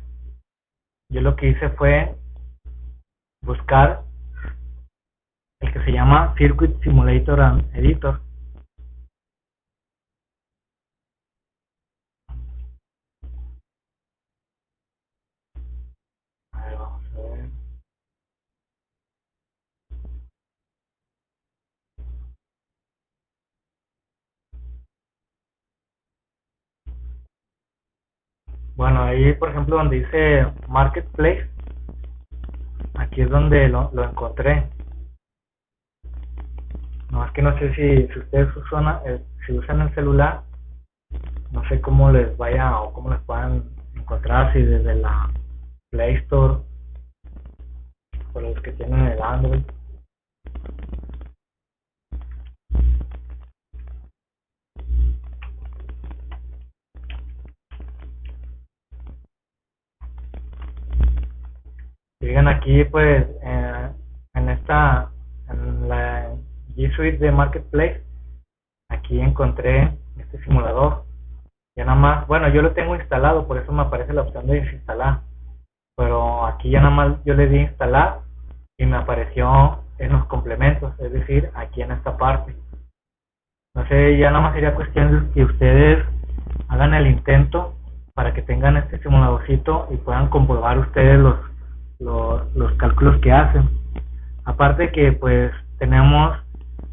yo lo que hice fue buscar el que se llama Circuit Simulator and Editor. A ver, vamos a ver. Bueno, ahí por ejemplo donde dice Marketplace, aquí es donde lo encontré. No, es que no sé si ustedes si usan el celular, no sé cómo les vaya o cómo les puedan encontrar, si desde la Play Store o los que tienen el Android. Sigan aquí pues en la G Suite de Marketplace, aquí encontré este simulador. Ya nada más, bueno, yo lo tengo instalado, por eso me aparece la opción de desinstalar, pero aquí ya nada más yo le di instalar y me apareció en los complementos, es decir, aquí en esta parte. No sé, ya nada más sería cuestión de que ustedes hagan el intento para que tengan este simuladorcito y puedan comprobar ustedes los cálculos que hacen. Aparte que pues tenemos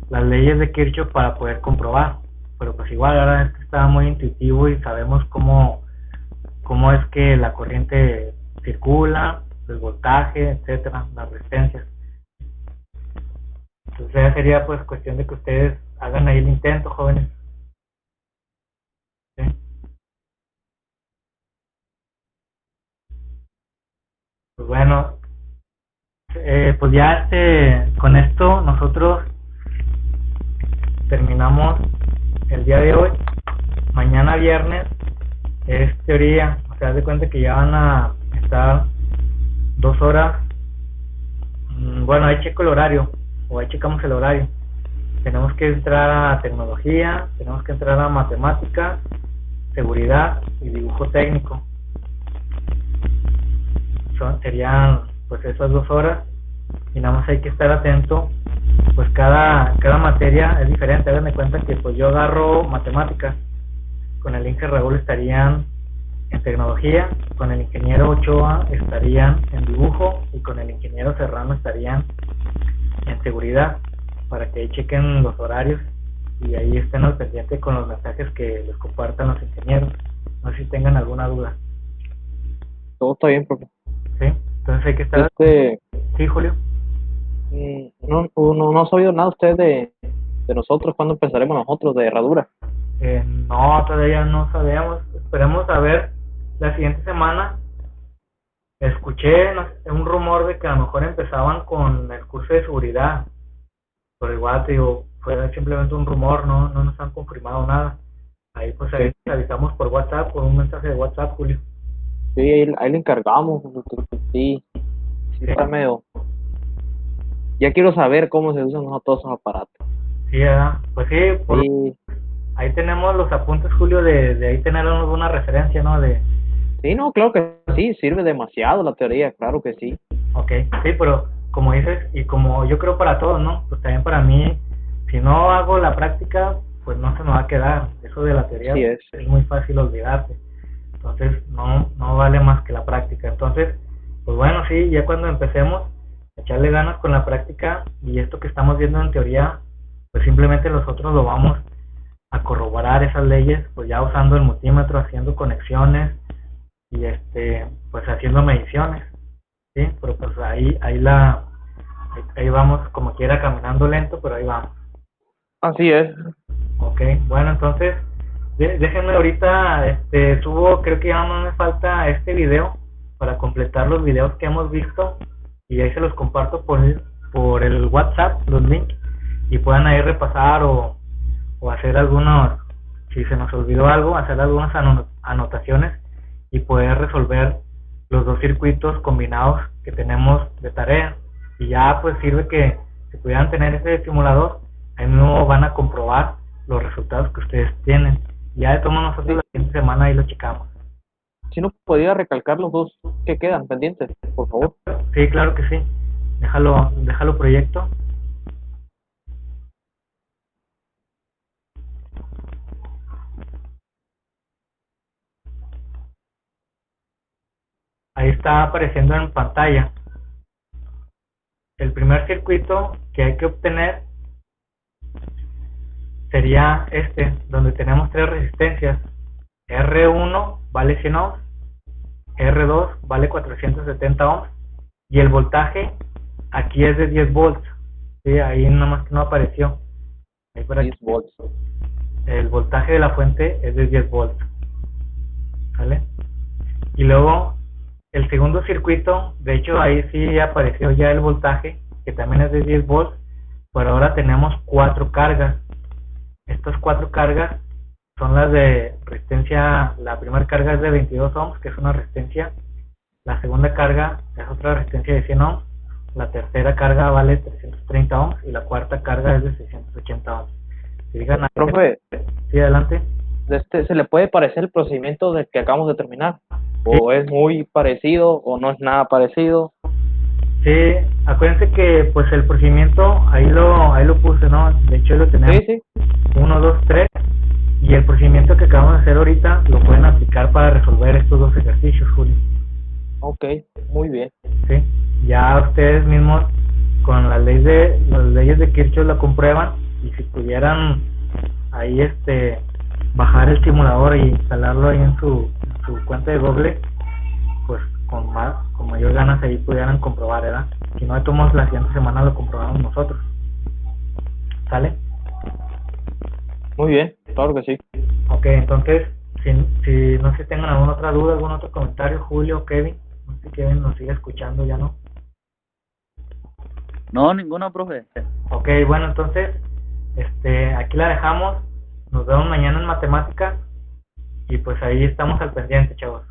las leyes de Kirchhoff para poder comprobar, pero pues igual ahora es que está muy intuitivo y sabemos cómo es que la corriente circula, el voltaje, etcétera, las resistencias. Entonces ya sería pues cuestión de que ustedes hagan ahí el intento, jóvenes. ¿Sí? Pues bueno, pues ya con esto nosotros terminamos el día de hoy. Mañana viernes es teoría, o sea, haz de cuenta que ya van a estar 2 horas. Bueno, ahí checo el horario, o ahí checamos el horario. Tenemos que entrar a tecnología, tenemos que entrar a matemática, seguridad y dibujo técnico. Serían pues esas 2 horas, y nada más hay que estar atento, pues cada materia es diferente. Hagan de cuenta que pues yo agarro matemáticas, con el Inge Raúl estarían en tecnología, con el ingeniero Ochoa estarían en dibujo, y con el ingeniero Serrano estarían en seguridad, para que ahí chequen los horarios y ahí estén al pendiente con los mensajes que les compartan los ingenieros. No sé si tengan alguna duda. Todo está bien, profe. Sí, entonces hay que estar. Sí, Julio. No ha sabido nada usted de nosotros, cuándo empezaremos nosotros de herradura. No, todavía no sabemos. Esperemos a ver la siguiente semana. Escuché un rumor de que a lo mejor empezaban con el curso de seguridad, pero igual te digo, fue simplemente un rumor, no nos han confirmado nada. Ahí pues ahí avisamos por WhatsApp, por un mensaje de WhatsApp, Julio. Sí, ahí le encargamos. Sí, está medio. Ya quiero saber cómo se usan todos esos aparatos. Sí, pues sí, sí. Ahí tenemos los apuntes, Julio, de ahí tenemos una referencia, ¿no? Sí, no, claro que sí, sirve demasiado la teoría, claro que sí. Ok, sí, pero como dices, y como yo creo para todos, ¿no? Pues también para mí, si no hago la práctica, pues no se me va a quedar. Eso de la teoría sí es muy fácil olvidarte. Entonces, no vale más que la práctica. Entonces, pues bueno, sí, ya cuando empecemos a echarle ganas con la práctica, y esto que estamos viendo en teoría, pues simplemente nosotros lo vamos a corroborar esas leyes, pues ya usando el multímetro, haciendo conexiones y pues haciendo mediciones, sí, pero pues ahí vamos, como quiera, caminando lento, pero ahí vamos. Así es. Ok, bueno, entonces déjenme ahorita, subo, creo que ya no me falta este video para completar los videos que hemos visto, y ahí se los comparto por el WhatsApp, los links, y puedan ahí repasar o hacer algunos, si se nos olvidó algo, hacer algunas anotaciones y poder resolver los 2 circuitos combinados que tenemos de tarea. Y ya pues sirve que si pudieran tener ese simulador, ahí mismo van a comprobar los resultados que ustedes tienen. Ya de todos nosotros la siguiente semana ahí lo checamos. Si no podía recalcar los 2 que quedan pendientes, por favor. Sí, claro que sí. Déjalo proyecto. Ahí está apareciendo en pantalla. El primer circuito que hay que obtener sería donde tenemos 3 resistencias. R1 vale 100 ohms, R2 vale 470 ohms, y el voltaje aquí es de 10 volts. Sí, ahí nomás que no apareció. Ahí por aquí. 10 volts. El voltaje de la fuente es de 10 volts. ¿Vale? Y luego el segundo circuito, de hecho ahí sí apareció ya el voltaje, que también es de 10 volts, pero ahora tenemos 4 cargas. Estas 4 cargas son las de resistencia. La primera carga es de 22 ohms, que es una resistencia. La segunda carga es otra resistencia de 100 ohms. La tercera carga vale 330 ohms y la cuarta carga es de 680 ohms. Si digan, profe, sí, adelante. ¿Se le puede parecer el procedimiento del que acabamos de terminar? ¿O es muy parecido o no es nada parecido? Sí, acuérdense que pues el procedimiento ahí lo puse, ¿no? De hecho lo tenemos. Sí. 1, 2, 3. Y el procedimiento que acabamos de hacer ahorita lo pueden aplicar para resolver estos 2 ejercicios, Julio. Ok, muy bien. Sí, ya ustedes mismos con las leyes de Kirchhoff lo comprueban, y si pudieran ahí bajar el simulador e instalarlo ahí en su cuenta de Google, pues con mayor ganas ahí pudieran comprobar, ¿verdad? Si no, tomamos la siguiente semana lo comprobamos nosotros. ¿Sale? Muy bien, claro que sí. Ok, entonces, si no sé si tengan alguna otra duda, algún otro comentario, Julio, Kevin, no sé si Kevin nos sigue escuchando, ya no. No, ninguna, profe. Ok, bueno, entonces, aquí la dejamos, nos vemos mañana en matemáticas y pues ahí estamos al pendiente, chavos.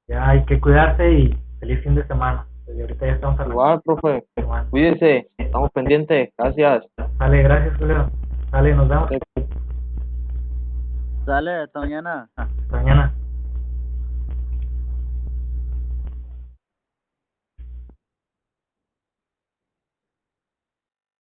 Ya hay que cuidarse y feliz fin de semana. Desde ahorita ya estamos hablando. Igual, profe, cuídese, estamos pendientes, gracias. Dale, gracias, Julio. Dale, nos vemos. Sale, hasta mañana. Hasta mañana.